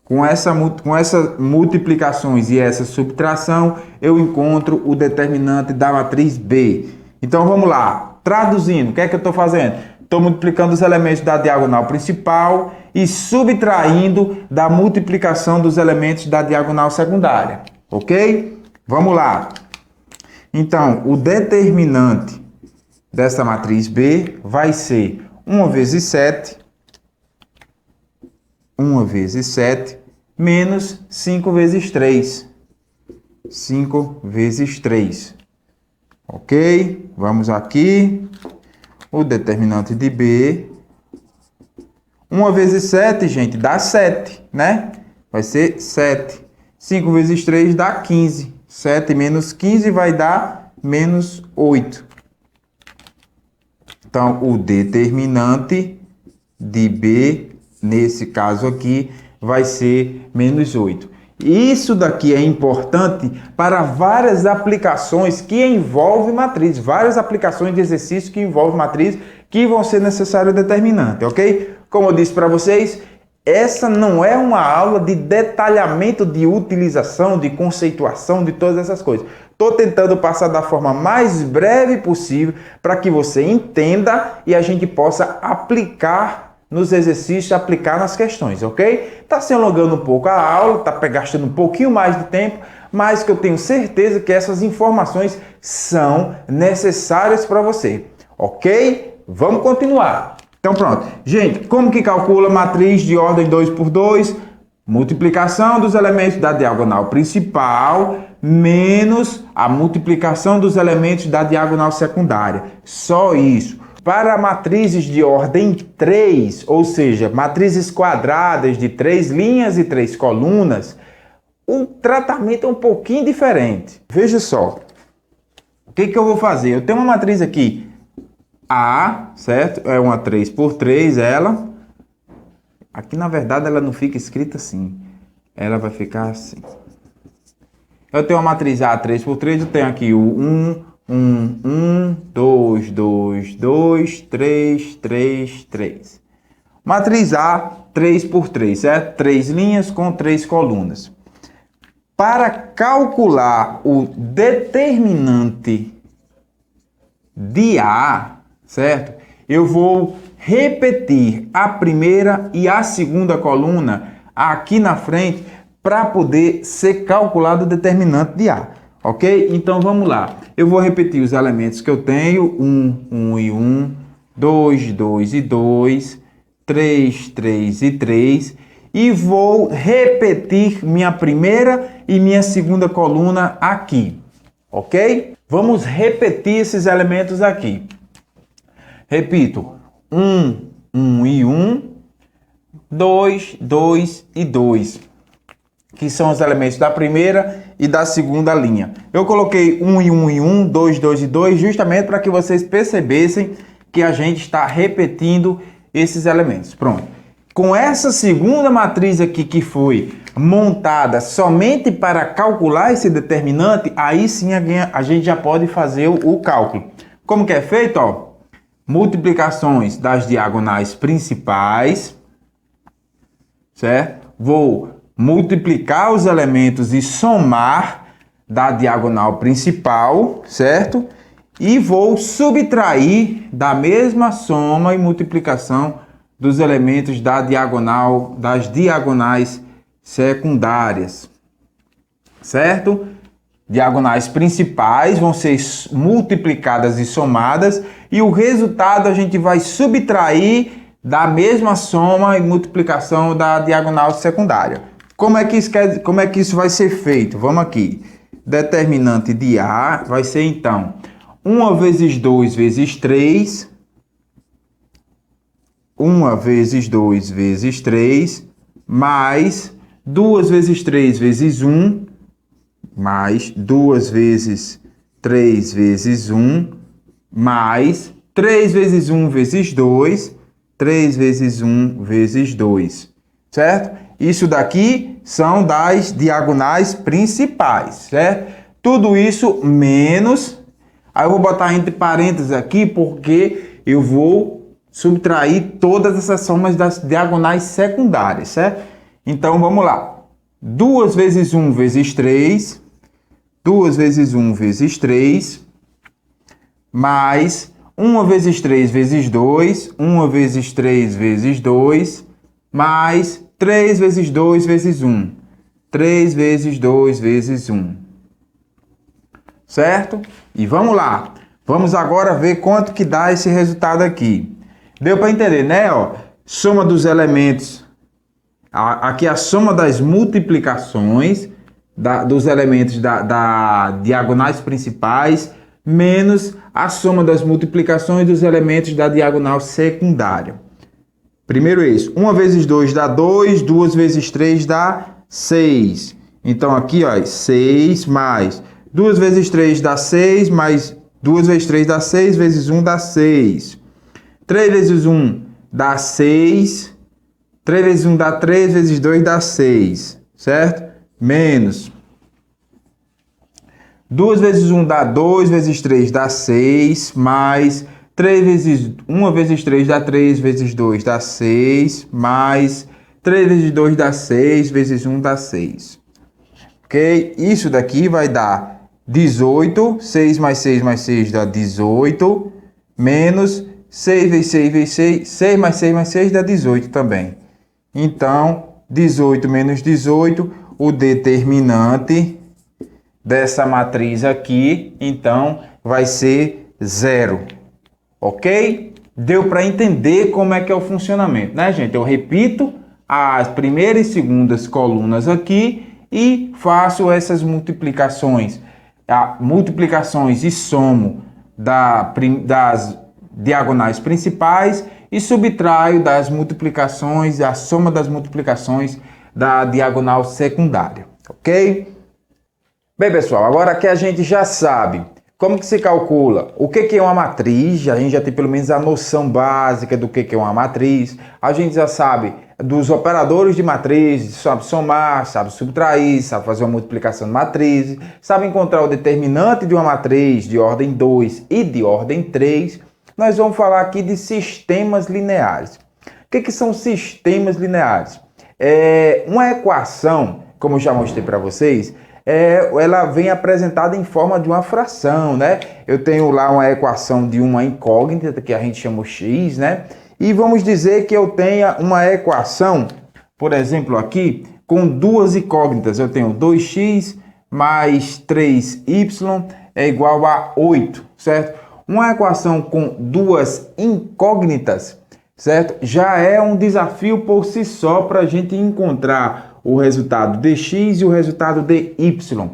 S1: com essas multiplicações e essa subtração, eu encontro o determinante da matriz B. Então, vamos lá. Traduzindo, o que é que eu estou fazendo? Estou multiplicando os elementos da diagonal principal e subtraindo da multiplicação dos elementos da diagonal secundária. Ok? Vamos lá. Então, o determinante dessa matriz B vai ser 1 vezes 7... 1 vezes 7 menos 5 vezes 3. 5 vezes 3. Ok? Vamos aqui. O determinante de B. 1 vezes 7, gente, dá 7, né? Vai ser 7. 5 vezes 3 dá 15. 7 menos 15 vai dar menos 8. Então, o determinante de B, nesse caso aqui, vai ser menos 8. Isso daqui é importante para várias aplicações que envolvem matriz, várias aplicações de exercício que envolvem matriz que vão ser necessário determinante, ok? Como eu disse para vocês, essa não é uma aula de detalhamento de utilização, de conceituação, de todas essas coisas. Estou tentando passar da forma mais breve possível para que você entenda e a gente possa aplicar nos exercícios, aplicar nas questões, ok? Está se alongando um pouco a aula, está gastando um pouquinho mais de tempo, mas que eu tenho certeza que essas informações são necessárias para você, ok? Vamos continuar. Então pronto. Gente, como que calcula matriz de ordem 2 por 2? Multiplicação dos elementos da diagonal principal menos a multiplicação dos elementos da diagonal secundária. Só isso. Para matrizes de ordem 3, ou seja, matrizes quadradas de 3 linhas e 3 colunas, o tratamento é um pouquinho diferente. Veja só. O que eu vou fazer? Eu tenho uma matriz aqui, A, certo? É uma 3 por 3, ela. Aqui, na verdade, ela não fica escrita assim. Ela vai ficar assim. Eu tenho uma matriz A 3 por 3, eu tenho aqui o 1, 2, 2, 2, 3, 3, 3. Matriz A 3 por 3, certo? 3 linhas com 3 colunas. Para calcular o determinante de A, certo? Eu vou repetir a primeira e a segunda coluna aqui na frente para poder ser calculado o determinante de A, ok? Então vamos lá. Eu vou repetir os elementos que eu tenho: 1, 1 e 1, 2, 2 e 2, 3, 3 e 3, e vou repetir minha primeira e minha segunda coluna aqui, ok? Vamos repetir esses elementos aqui. Repito: 1, 1 e 1, 2, 2 e 2, que são os elementos da primeira e da segunda linha. Eu coloquei 1 e 1 e 1, 2, 2 e 2, justamente para que vocês percebessem que a gente está repetindo esses elementos. Pronto. Com essa segunda matriz aqui que foi montada somente para calcular esse determinante, aí sim a gente já pode fazer o cálculo. Como que é feito? Ó, multiplicações das diagonais principais, certo? Vou multiplicar os elementos e somar da diagonal principal, certo? E vou subtrair da mesma soma e multiplicação dos elementos da diagonal, das diagonais secundárias, certo? Diagonais principais vão ser multiplicadas e somadas, e o resultado a gente vai subtrair da mesma soma e multiplicação da diagonal secundária. Como é que isso vai ser feito? Vamos aqui. Determinante de A vai ser, então, 1 vezes 2 vezes 3, 1 vezes 2 vezes 3, mais 2 vezes 3 vezes 1, mais 2 vezes 3 vezes 1, mais 3 vezes 1 vezes 2, 3 vezes 1 vezes 2, certo? Isso daqui são das diagonais principais, certo? Tudo isso menos, aí eu vou botar entre parênteses aqui porque eu vou subtrair todas essas somas das diagonais secundárias, certo? Então vamos lá. 2 vezes 1 vezes 3, 2 vezes 1 vezes 3, mais 1 vezes 3 vezes 2, 1 vezes 3 vezes 2, mais 3 vezes 2 vezes 1, 3 vezes 2 vezes 1, certo? E vamos lá. Vamos agora ver quanto que dá esse resultado aqui. Deu para entender, né? Ó, soma dos elementos, aqui a soma das multiplicações dos elementos da diagonais principais, menos a soma das multiplicações dos elementos da diagonal secundária. Primeiro isso, 1 vezes 2 dá 2, 2 vezes 3 dá 6. Então aqui, ó, 6 mais 2 vezes 3 dá 6, mais 2 vezes 3 dá 6, vezes 1 dá 6. 3 vezes 1 dá 6, 3 vezes 1 dá 3, vezes 2 dá 6, certo? Menos 2 vezes 1 dá 2, vezes 3 dá 6, mais 3 vezes 1 vezes 3 dá 3, vezes 2 dá 6, mais 3 vezes 2 dá 6, vezes 1 dá 6. Ok? Isso daqui vai dar 18, 6 mais 6 mais 6 dá 18, menos 6 vezes 6 vezes 6, 6 mais 6 mais 6 dá 18 também. Então, 18 menos 18, o determinante dessa matriz aqui, então, vai ser 0. Ok? Deu para entender como é que é o funcionamento, né, gente? Eu repito as primeiras e segundas colunas aqui e faço essas multiplicações. Multiplicações e somo das diagonais principais e subtraio das multiplicações, a soma das multiplicações da diagonal secundária, ok? Bem, pessoal, agora que a gente já sabe como que se calcula o que é uma matriz, a gente já tem pelo menos a noção básica do que é uma matriz, a gente já sabe dos operadores de matriz, sabe somar, sabe subtrair, sabe fazer uma multiplicação de matrizes, sabe encontrar o determinante de uma matriz de ordem 2 e de ordem 3, nós vamos falar aqui de sistemas lineares. O que são sistemas lineares? Uma equação, como eu já mostrei para vocês, ela vem apresentada em forma de uma fração, né? Eu tenho lá uma equação de uma incógnita, que a gente chama x, né? E vamos dizer que eu tenha uma equação, por exemplo, aqui, com duas incógnitas. Eu tenho 2x mais 3y é igual a 8, certo? Uma equação com duas incógnitas, certo? Já é um desafio por si só para a gente encontrar o resultado de x e o resultado de y.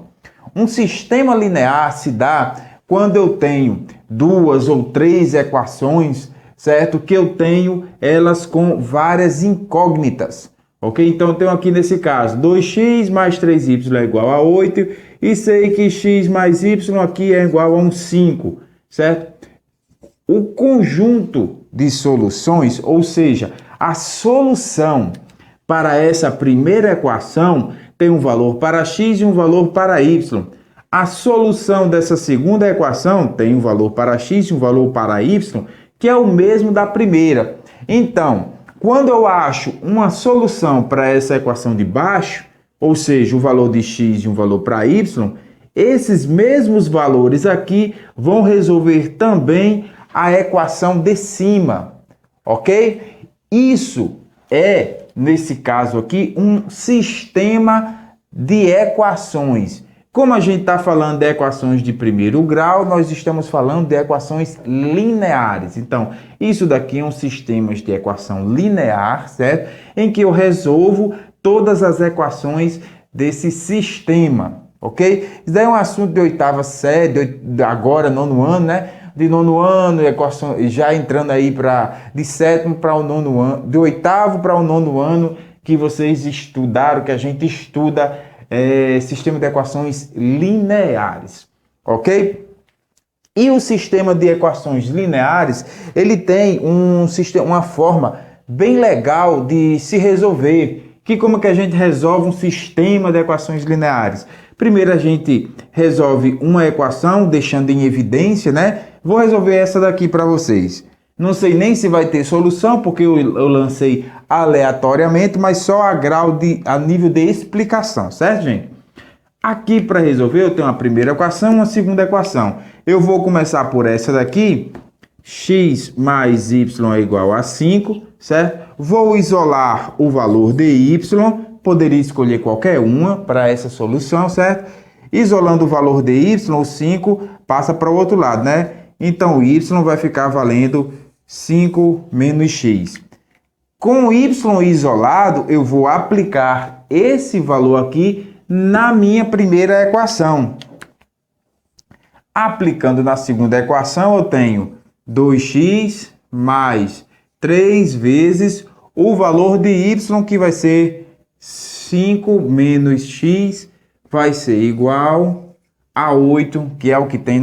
S1: Um sistema linear se dá quando eu tenho duas ou três equações, certo? Que eu tenho elas com várias incógnitas, ok? Então eu tenho aqui nesse caso 2x mais 3y é igual a 8 e sei que x mais y aqui é igual a um 5, certo? O conjunto de soluções, ou seja, a solução para essa primeira equação tem um valor para x e um valor para y. A solução dessa segunda equação tem um valor para x e um valor para y, que é o mesmo da primeira. Então, quando eu acho uma solução para essa equação de baixo, ou seja, o valor de x e um valor para y, esses mesmos valores aqui vão resolver também a equação de cima, ok? Isso é, nesse caso aqui, um sistema de equações. Como a gente está falando de equações de primeiro grau, nós estamos falando de equações lineares. Então, isso daqui é um sistema de equação linear, certo? Em que eu resolvo todas as equações desse sistema, ok? Isso daí é um assunto de oitava série, agora nono ano, né? De nono ano, equação, já entrando aí de sétimo para o nono ano, de oitavo para o nono ano, que vocês estudaram, que a gente estuda sistema de equações lineares, ok? E o sistema de equações lineares, ele tem uma forma bem legal de se resolver. Como que a gente resolve um sistema de equações lineares? Primeiro a gente resolve uma equação, deixando em evidência, né? Vou resolver essa daqui para vocês. Não sei nem se vai ter solução, porque eu lancei aleatoriamente, mas só a nível de explicação, certo, gente? Aqui para resolver eu tenho uma primeira equação e uma segunda equação. Eu vou começar por essa daqui, x mais y é igual a 5, certo? Vou isolar o valor de y, poderia escolher qualquer uma para essa solução, certo? Isolando o valor de y, o 5 passa para o outro lado, né? Então o y vai ficar valendo 5 menos x. Com o y isolado, eu vou aplicar esse valor aqui na minha primeira equação. Aplicando na segunda equação, eu tenho 2x mais 3 vezes o valor de y, que vai ser 5 menos x, vai ser igual a 8, que é o que tem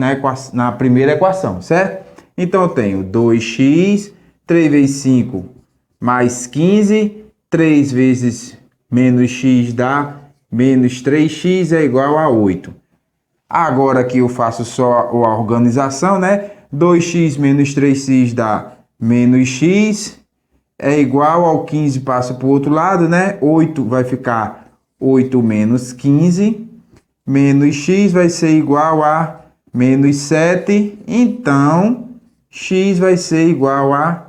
S1: na primeira equação, certo? Então, eu tenho 2x, 3 vezes 5 mais 15, 3 vezes menos x dá menos 3x é igual a 8. Agora aqui eu faço só a organização, né? 2x menos 3x dá menos x, é igual ao 15, passa para o outro lado, né? 8 vai ficar 8 menos 15. menos x vai ser igual a menos 7. Então, x vai ser igual a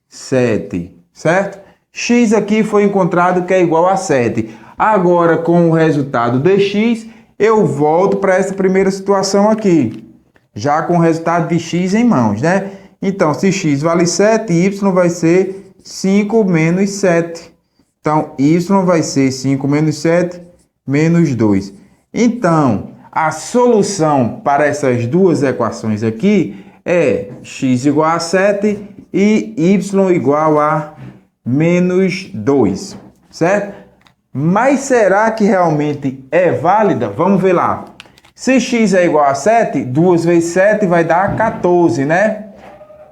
S1: 7, certo? X aqui foi encontrado que é igual a 7. Agora, com o resultado de x, eu volto para essa primeira situação aqui, já com o resultado de x em mãos, né? Então, se x vale 7, y vai ser 5 menos 7. Então, y vai ser 5 menos 7, menos 2. Então, a solução para essas duas equações aqui é x igual a 7 e y igual a menos 2, certo? Mas será que realmente é válida? Vamos ver lá. Se x é igual a 7, 2 vezes 7 vai dar 14, né?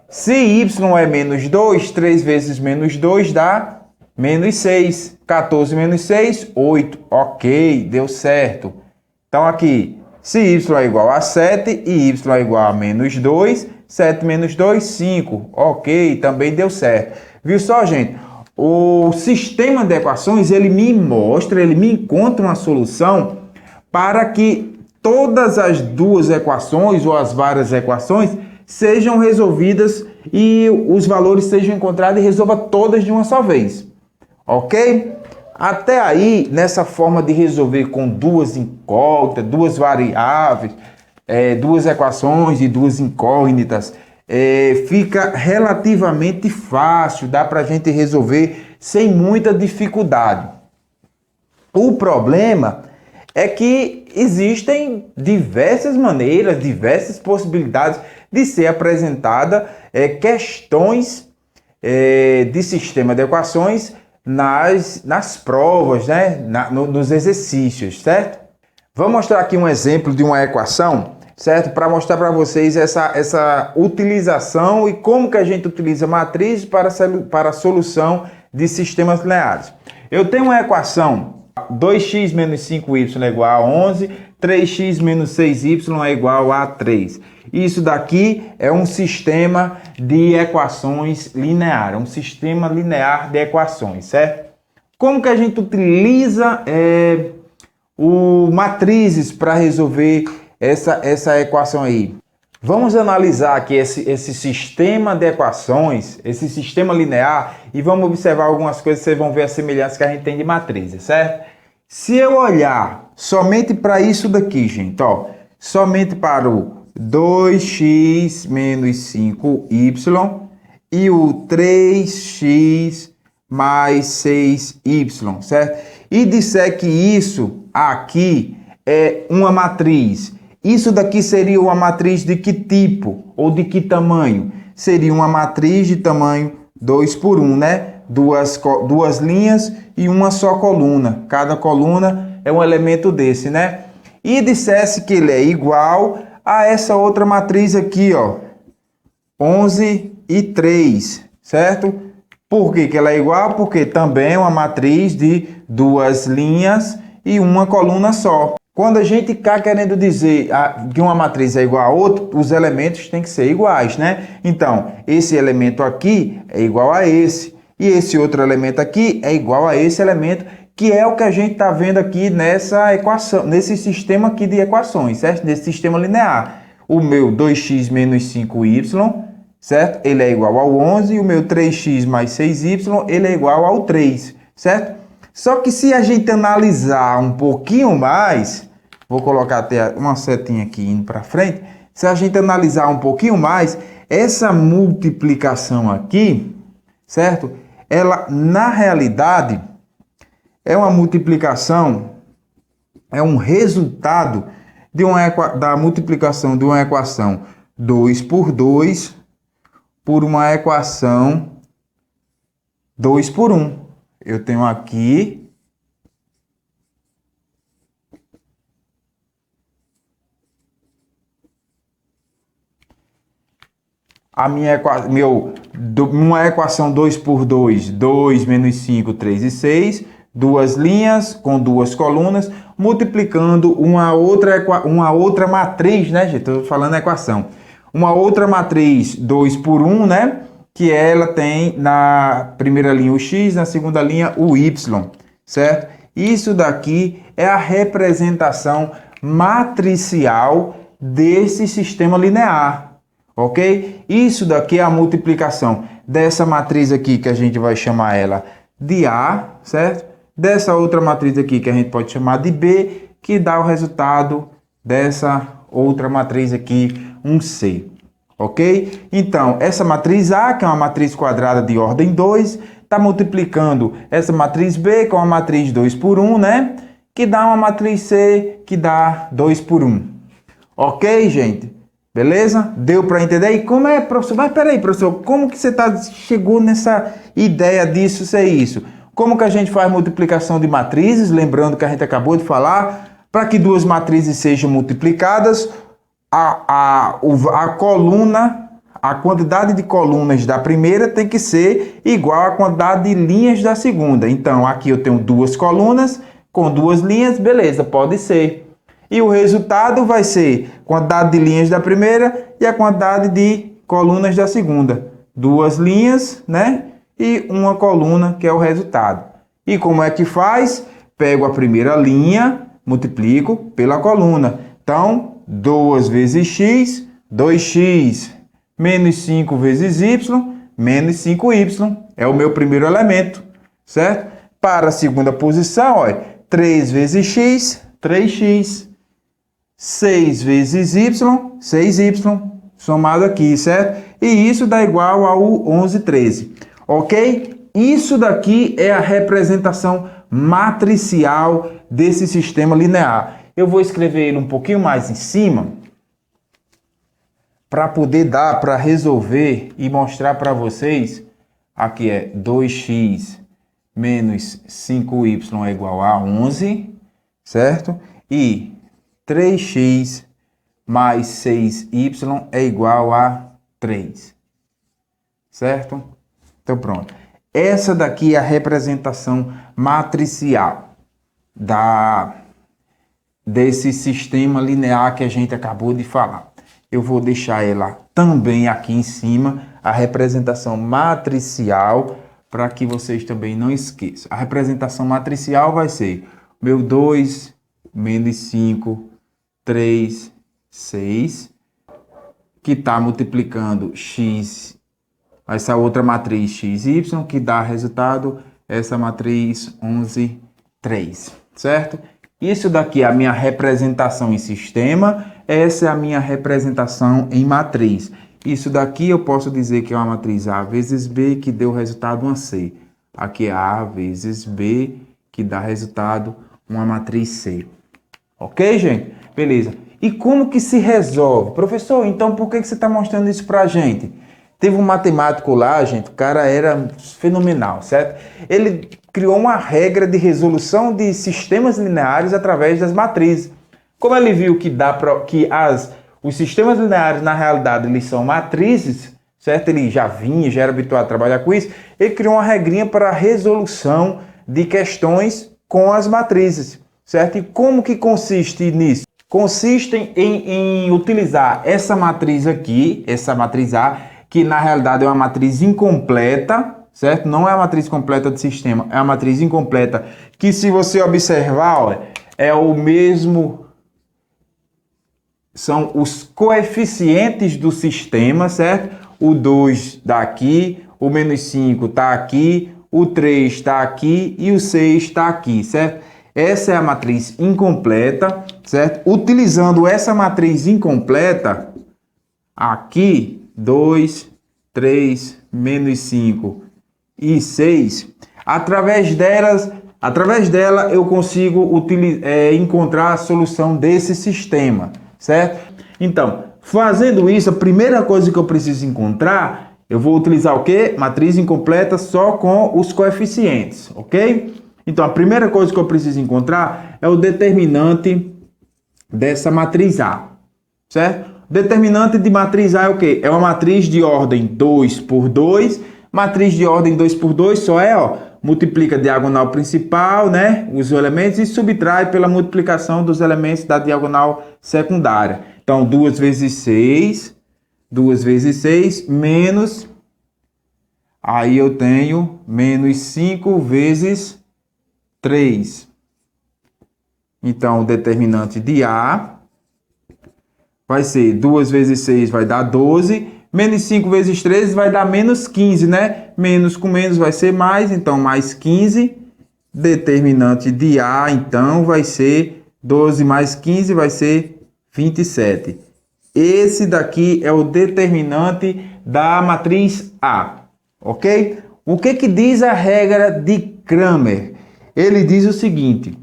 S1: Se y é menos 2, 3 vezes menos 2 dá menos 6. 14 menos 6, 8. Ok, deu certo. Então aqui, se y é igual a 7 e y é igual a menos 2, 7 menos 2, 5. Ok, também deu certo. Viu só, gente? O sistema de equações, ele me mostra, ele me encontra uma solução para que todas as duas equações ou as várias equações sejam resolvidas e os valores sejam encontrados e resolva todas de uma só vez. Ok? Até aí, nessa forma de resolver com duas incógnitas, duas variáveis, duas equações e duas incógnitas, fica relativamente fácil, dá para a gente resolver sem muita dificuldade. O problema é que existem diversas maneiras, diversas possibilidades de ser apresentada questões de sistema de equações nas provas, né? Nos exercícios, certo? Vamos mostrar aqui um exemplo de uma equação, certo? Para mostrar para vocês essa utilização e como que a gente utiliza matrizes para a solução de sistemas lineares. Eu tenho uma equação 2x menos 5y é igual a 11, 3x menos 6y é igual a 3. Isso daqui é um sistema de equações linear, um sistema linear de equações, certo? Como que a gente utiliza matrizes para resolver essa equação aí? Vamos analisar aqui esse sistema de equações, esse sistema linear, e vamos observar algumas coisas, vocês vão ver as semelhanças que a gente tem de matrizes, certo? Se eu olhar somente para isso daqui, gente, ó, somente para o 2x menos 5y e o 3x mais 6y, certo? E disser que isso aqui é uma matriz. Isso daqui seria uma matriz de que tipo ou de que tamanho? Seria uma matriz de tamanho 2 por 1, né? Duas linhas e uma só coluna. Cada coluna é um elemento desse, né? E dissesse que ele é igual a essa outra matriz aqui, ó, 11 e 3, certo? Por que ela é igual? Porque também é uma matriz de duas linhas e uma coluna só. Quando a gente está querendo dizer que uma matriz é igual a outra, os elementos têm que ser iguais, né? Então, esse elemento aqui é igual a esse, e esse outro elemento aqui é igual a esse elemento, que é o que a gente está vendo aqui nessa equação, nesse sistema aqui de equações, certo? Nesse sistema linear. O meu 2x menos 5y, certo? Ele é igual ao 11, e o meu 3x mais 6y, ele é igual ao 3, certo? Só que se a gente analisar um pouquinho mais, vou colocar até uma setinha aqui indo para frente, se a gente analisar um pouquinho mais, essa multiplicação aqui, certo? Ela, na realidade, é uma multiplicação, é um resultado da multiplicação de uma equação 2 por 2 por uma equação 2 por 1. Eu tenho aqui uma equação 2 por 2, 2 menos 5, 3 e 6, duas linhas com duas colunas, multiplicando uma outra matriz, né, gente? Estou falando a equação. Uma outra matriz 2 por 1, né? Que ela tem na primeira linha o x, na segunda linha o y, certo? Isso daqui é a representação matricial desse sistema linear, ok? Isso daqui é a multiplicação dessa matriz aqui, que a gente vai chamar ela de A, certo? Dessa outra matriz aqui, que a gente pode chamar de B, que dá o resultado dessa outra matriz aqui, um C, ok? Então, essa matriz A, que é uma matriz quadrada de ordem 2, está multiplicando essa matriz B com a matriz 2 por 1, né? Que dá uma matriz C que dá 2 por 1. Ok, gente? Beleza? Deu para entender? E como é, professor? Mas peraí, professor, como que você chegou nessa ideia disso ser isso? Como que a gente faz multiplicação de matrizes? Lembrando que a gente acabou de falar, para que duas matrizes sejam multiplicadas, a coluna, a quantidade de colunas da primeira tem que ser igual à quantidade de linhas da segunda. Então, aqui eu tenho duas colunas com duas linhas, beleza, pode ser. E o resultado vai ser quantidade de linhas da primeira e a quantidade de colunas da segunda. Duas linhas, né? E uma coluna, que é o resultado. E como é que faz? Pego a primeira linha, multiplico pela coluna. Então, 2 vezes x, 2x menos 5 vezes y, menos 5y. É o meu primeiro elemento, certo? Para a segunda posição, olha, 3 vezes x, 3x. 6 vezes y, 6y, somado aqui, certo? E isso dá igual ao 1113, ok? Isso daqui é a representação matricial desse sistema linear. Eu vou escrever ele um pouquinho mais em cima, para poder dar, para resolver e mostrar para vocês. Aqui é 2x menos 5y é igual a 11, certo? E 3x mais 6y é igual a 3, certo? Então pronto. Essa daqui é a representação matricial desse sistema linear que a gente acabou de falar. Eu vou deixar ela também aqui em cima, a representação matricial, para que vocês também não esqueçam. A representação matricial vai ser meu 2 menos 5, 3, 6, que está multiplicando x, essa outra matriz xy, que dá resultado essa matriz 11, 3, certo? Isso daqui é a minha representação em sistema, essa é a minha representação em matriz. Isso daqui eu posso dizer que é uma matriz A vezes B, que deu resultado uma C. Aqui é A vezes B, que dá resultado uma matriz C. Ok, gente? Beleza. E como que se resolve? Professor, então por que você está mostrando isso para a gente? Teve um matemático lá, gente, o cara era fenomenal, certo? Ele criou uma regra de resolução de sistemas lineares através das matrizes. Como ele viu que os sistemas lineares, na realidade, eles são matrizes, certo? Ele já era habituado a trabalhar com isso. Ele criou uma regrinha para a resolução de questões com as matrizes, certo? E como que consiste nisso? Consiste em utilizar essa matriz aqui, essa matriz A, que na realidade é uma matriz incompleta, certo? Não é a matriz completa do sistema, é a matriz incompleta, que se você observar, olha, é o mesmo, são os coeficientes do sistema, certo? O 2 está aqui, o menos 5 está aqui, o 3 está aqui e o 6 está aqui, certo? Essa é a matriz incompleta, certo? Utilizando essa matriz incompleta, aqui, 2, 3, menos 5 e 6, através dela eu consigo encontrar a solução desse sistema, certo? Então, fazendo isso, a primeira coisa que eu preciso encontrar, eu vou utilizar o quê? Matriz incompleta só com os coeficientes, ok? Então, a primeira coisa que eu preciso encontrar é o determinante dessa matriz A, certo? Determinante de matriz A é o quê? É uma matriz de ordem 2 por 2. Matriz de ordem 2 por 2 só é, ó, multiplica a diagonal principal, né? Os elementos e subtrai pela multiplicação dos elementos da diagonal secundária. Então, 2 vezes 6, 2 vezes 6, menos... Aí eu tenho menos 5 vezes 3. Então, o determinante de A vai ser 2 vezes 6 vai dar 12. Menos 5 vezes 13 vai dar menos 15, né? Menos com menos vai ser mais, então mais 15. Determinante de A, então, vai ser 12 mais 15 vai ser 27. Esse daqui é o determinante da matriz A, ok? O que que diz a regra de Cramer? Ele diz o seguinte,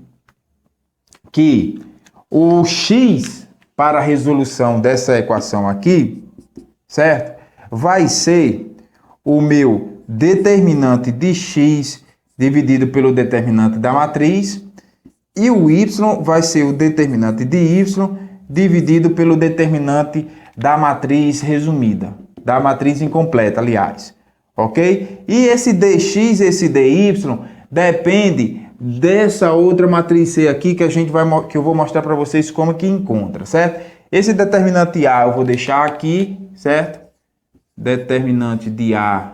S1: que o x para a resolução dessa equação aqui, certo? Vai ser o meu determinante de x dividido pelo determinante da matriz, e o y vai ser o determinante de y dividido pelo determinante da matriz resumida, da matriz incompleta, aliás, ok? E esse dx, esse dy, depende dessa outra matriz C aqui que eu vou mostrar para vocês como que encontra, certo? Esse determinante A eu vou deixar aqui, certo? Determinante de A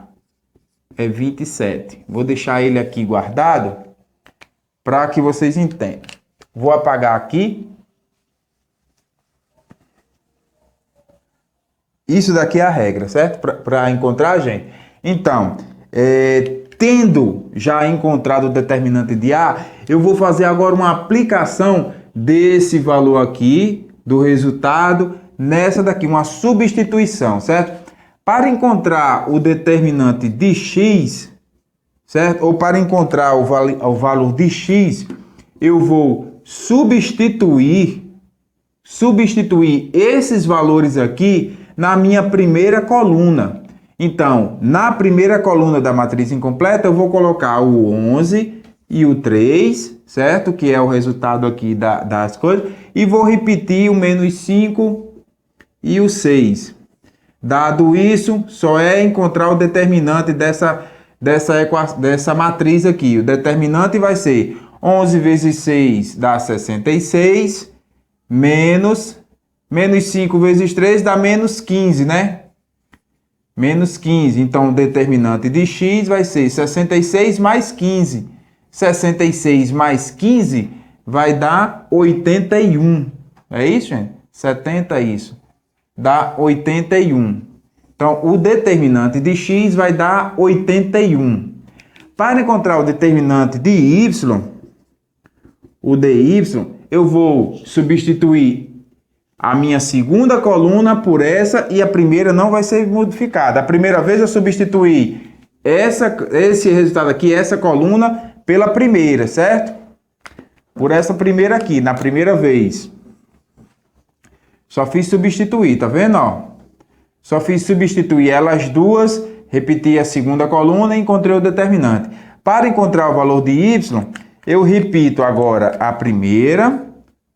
S1: é 27. Vou deixar ele aqui guardado para que vocês entendam. Vou apagar aqui. Isso daqui é a regra, certo? Para encontrar a gente. Então, tendo já encontrado o determinante de A, eu vou fazer agora uma aplicação desse valor aqui, do resultado, nessa daqui, uma substituição, certo? Para encontrar o determinante de x, certo? Ou para encontrar o valor de x, eu vou substituir esses valores aqui na minha primeira coluna. Então, na primeira coluna da matriz incompleta, eu vou colocar o 11 e o 3, certo? Que é o resultado aqui das coisas. E vou repetir o menos 5 e o 6. Dado isso, só é encontrar o determinante dessa matriz aqui. O determinante vai ser 11 vezes 6 dá 66, menos 5 vezes 3 dá menos 15, né? Menos 15. Então, o determinante de x vai ser 66 mais 15. 66 mais 15 vai dar 81. É isso, gente? 70 isso. Dá 81. Então, o determinante de x vai dar 81. Para encontrar o determinante de y, o dy, eu vou substituir a minha segunda coluna por essa e a primeira não vai ser modificada. A primeira vez eu substituí esse resultado aqui, essa coluna, pela primeira, certo? Por essa primeira aqui, na primeira vez. Só fiz substituir, tá vendo, ó? Só fiz substituir elas duas, repeti a segunda coluna e encontrei o determinante. Para encontrar o valor de y, eu repito agora a primeira,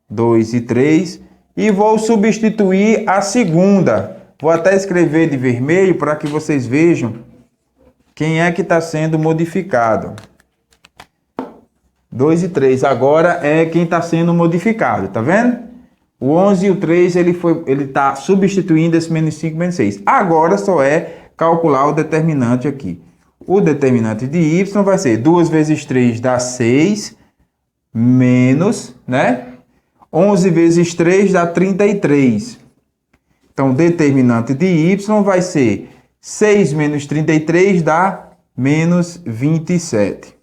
S1: 2 e 3, e vou substituir a segunda. Vou até escrever de vermelho para que vocês vejam quem é que está sendo modificado. 2 e 3 agora é quem está sendo modificado, tá vendo? O 11 e o 3, ele está substituindo esse menos 5 menos 6. Agora só é calcular o determinante aqui. O determinante de y vai ser 2 vezes 3 dá 6, menos, né? 11 vezes 3 dá 33. Então, o determinante de y vai ser 6 menos 33 dá menos 27.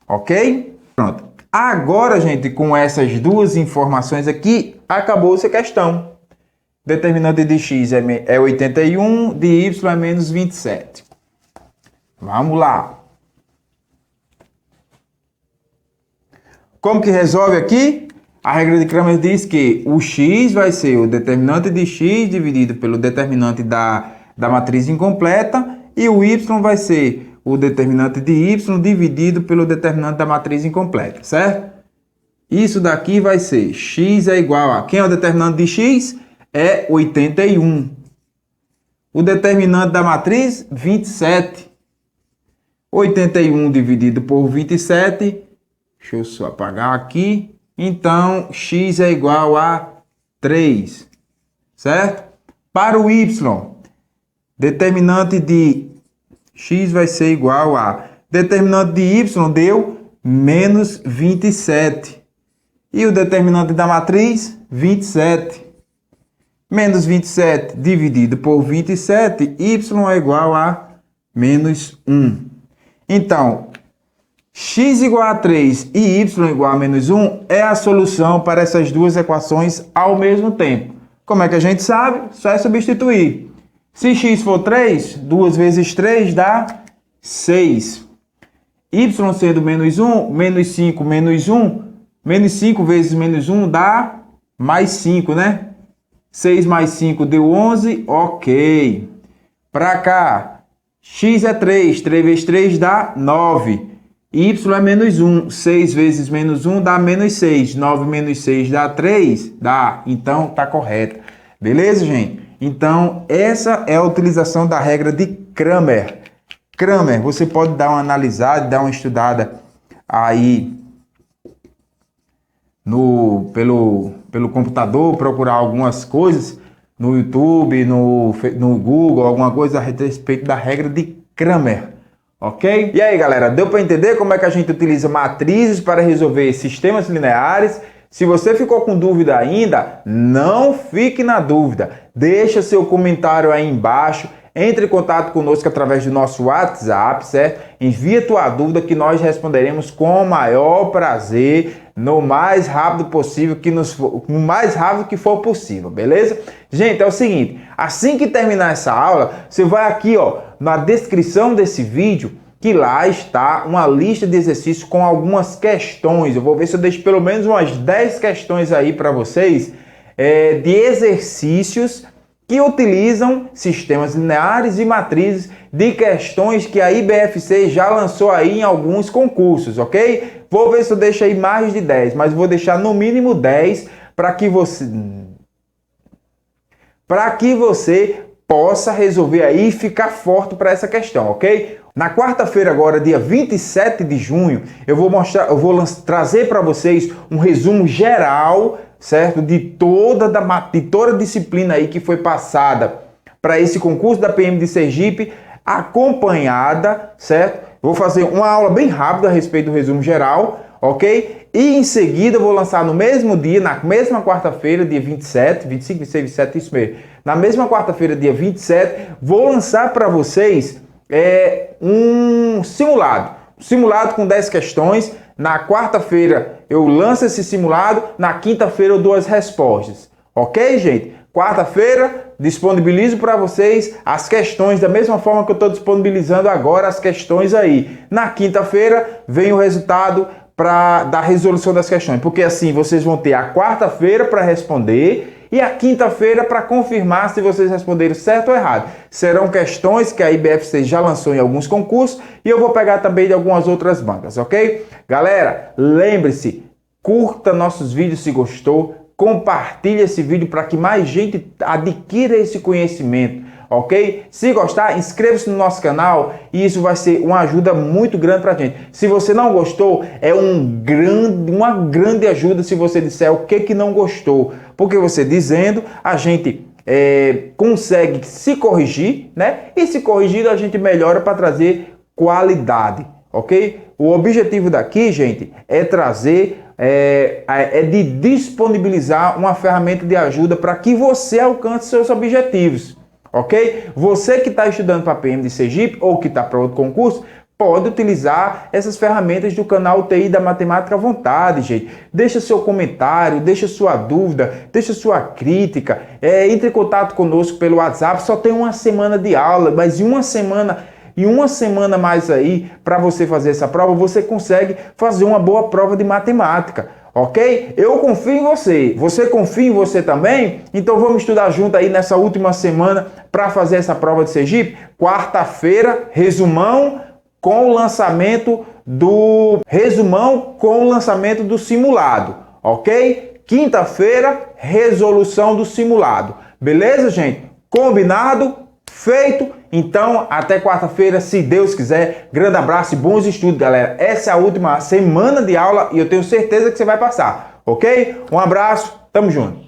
S1: Ok? Pronto. Agora, gente, com essas duas informações aqui, acabou-se a questão. Determinante de x é 81, de y é menos 27. Vamos lá. Como que resolve aqui? A regra de Cramer diz que o x vai ser o determinante de x dividido pelo determinante da matriz incompleta e o y vai ser o determinante de y dividido pelo determinante da matriz incompleta, certo? Isso daqui vai ser x é igual a... Quem é o determinante de x? É 81. O determinante da matriz, 27. 81 dividido por 27. Deixa eu só apagar aqui. Então, x é igual a 3. Certo? Para o y, determinante de x vai ser igual a... Determinante de y deu menos 27. E o determinante da matriz, 27. Menos 27 dividido por 27, y é igual a menos 1. Então, x igual a 3 e y igual a menos 1 é a solução para essas duas equações ao mesmo tempo. Como é que a gente sabe? Só é substituir. Se x for 3, 2 vezes 3 dá 6. Y sendo menos 1, menos 5 menos 1, menos 5 vezes menos 1 dá mais 5, né? 6 mais 5 deu 11, ok. Para cá, x é 3, 3 vezes 3 dá 9. Y é menos 1, 6 vezes menos 1 dá menos 6. 9 menos 6 dá 3? Dá, então tá correto. Beleza, gente? Então, essa é a utilização da regra de Cramer. Cramer, você pode dar uma analisada, dar uma estudada aí pelo computador, procurar algumas coisas no YouTube, no Google, alguma coisa a respeito da regra de Cramer, ok? E aí, galera, deu para entender como é que a gente utiliza matrizes para resolver sistemas lineares? Se você ficou com dúvida ainda, não fique na dúvida. Deixa seu comentário aí embaixo. Entre em contato conosco através do nosso WhatsApp, certo? Envia tua dúvida que nós responderemos com o maior prazer, no mais rápido possível, no mais rápido que for possível, beleza? Gente, é o seguinte, assim que terminar essa aula, você vai aqui, ó, na descrição desse vídeo, que lá está uma lista de exercícios com algumas questões. Eu vou ver se eu deixo pelo menos umas 10 questões aí para vocês, de exercícios que utilizam sistemas lineares e matrizes de questões que a IBFC já lançou aí em alguns concursos, ok? Vou ver se eu deixo aí mais de 10, mas vou deixar no mínimo 10 para que você possa resolver aí e ficar forte para essa questão, ok? Na quarta-feira agora, dia 27 de junho, eu vou trazer para vocês um resumo geral, certo? De toda a disciplina aí que foi passada para esse concurso da PM de Sergipe, acompanhada, certo? Vou fazer uma aula bem rápida a respeito do resumo geral, ok? E em seguida eu vou lançar no mesmo dia, na mesma quarta-feira, dia 27, 25, 26, 27, isso mesmo. Na mesma quarta-feira, dia 27, vou lançar para vocês um simulado com 10 questões. Na quarta-feira eu lanço esse simulado, na quinta-feira eu dou as respostas. Ok, gente? Quarta-feira disponibilizo para vocês as questões da mesma forma que eu estou disponibilizando agora as questões aí. Na quinta-feira vem o resultado da resolução das questões, porque assim vocês vão ter a quarta-feira para responder e a quinta-feira para confirmar se vocês responderam certo ou errado. Serão questões que a IBFC já lançou em alguns concursos e eu vou pegar também de algumas outras bancas, ok? Galera, lembre-se, curta nossos vídeos se gostou, compartilhe esse vídeo para que mais gente adquira esse conhecimento, ok? Se gostar, inscreva-se no nosso canal e isso vai ser uma ajuda muito grande para a gente. Se você não gostou, é uma grande ajuda se você disser o que não gostou, porque você dizendo, a gente consegue se corrigir, né? E se corrigindo, a gente melhora para trazer qualidade, ok? O objetivo daqui, gente, é trazer, de disponibilizar uma ferramenta de ajuda para que você alcance seus objetivos, ok? Você que está estudando para PM de Sergipe ou que está para outro concurso, pode utilizar essas ferramentas do canal TI da Matemática à vontade, gente. Deixa seu comentário, deixa sua dúvida, deixa sua crítica, entre em contato conosco pelo WhatsApp. Só tem uma semana de aula, mas em uma semana mais aí para você fazer essa prova, você consegue fazer uma boa prova de matemática, ok? Eu confio em você. Você confia em você também? Então vamos estudar junto aí nessa última semana para fazer essa prova de Sergipe. Quarta-feira, resumão com o lançamento do simulado, ok? Quinta-feira, resolução do simulado. Beleza, gente? Combinado? Feito? Então, até quarta-feira, se Deus quiser. Grande abraço e bons estudos, galera. Essa é a última semana de aula e eu tenho certeza que você vai passar, ok? Um abraço, tamo junto.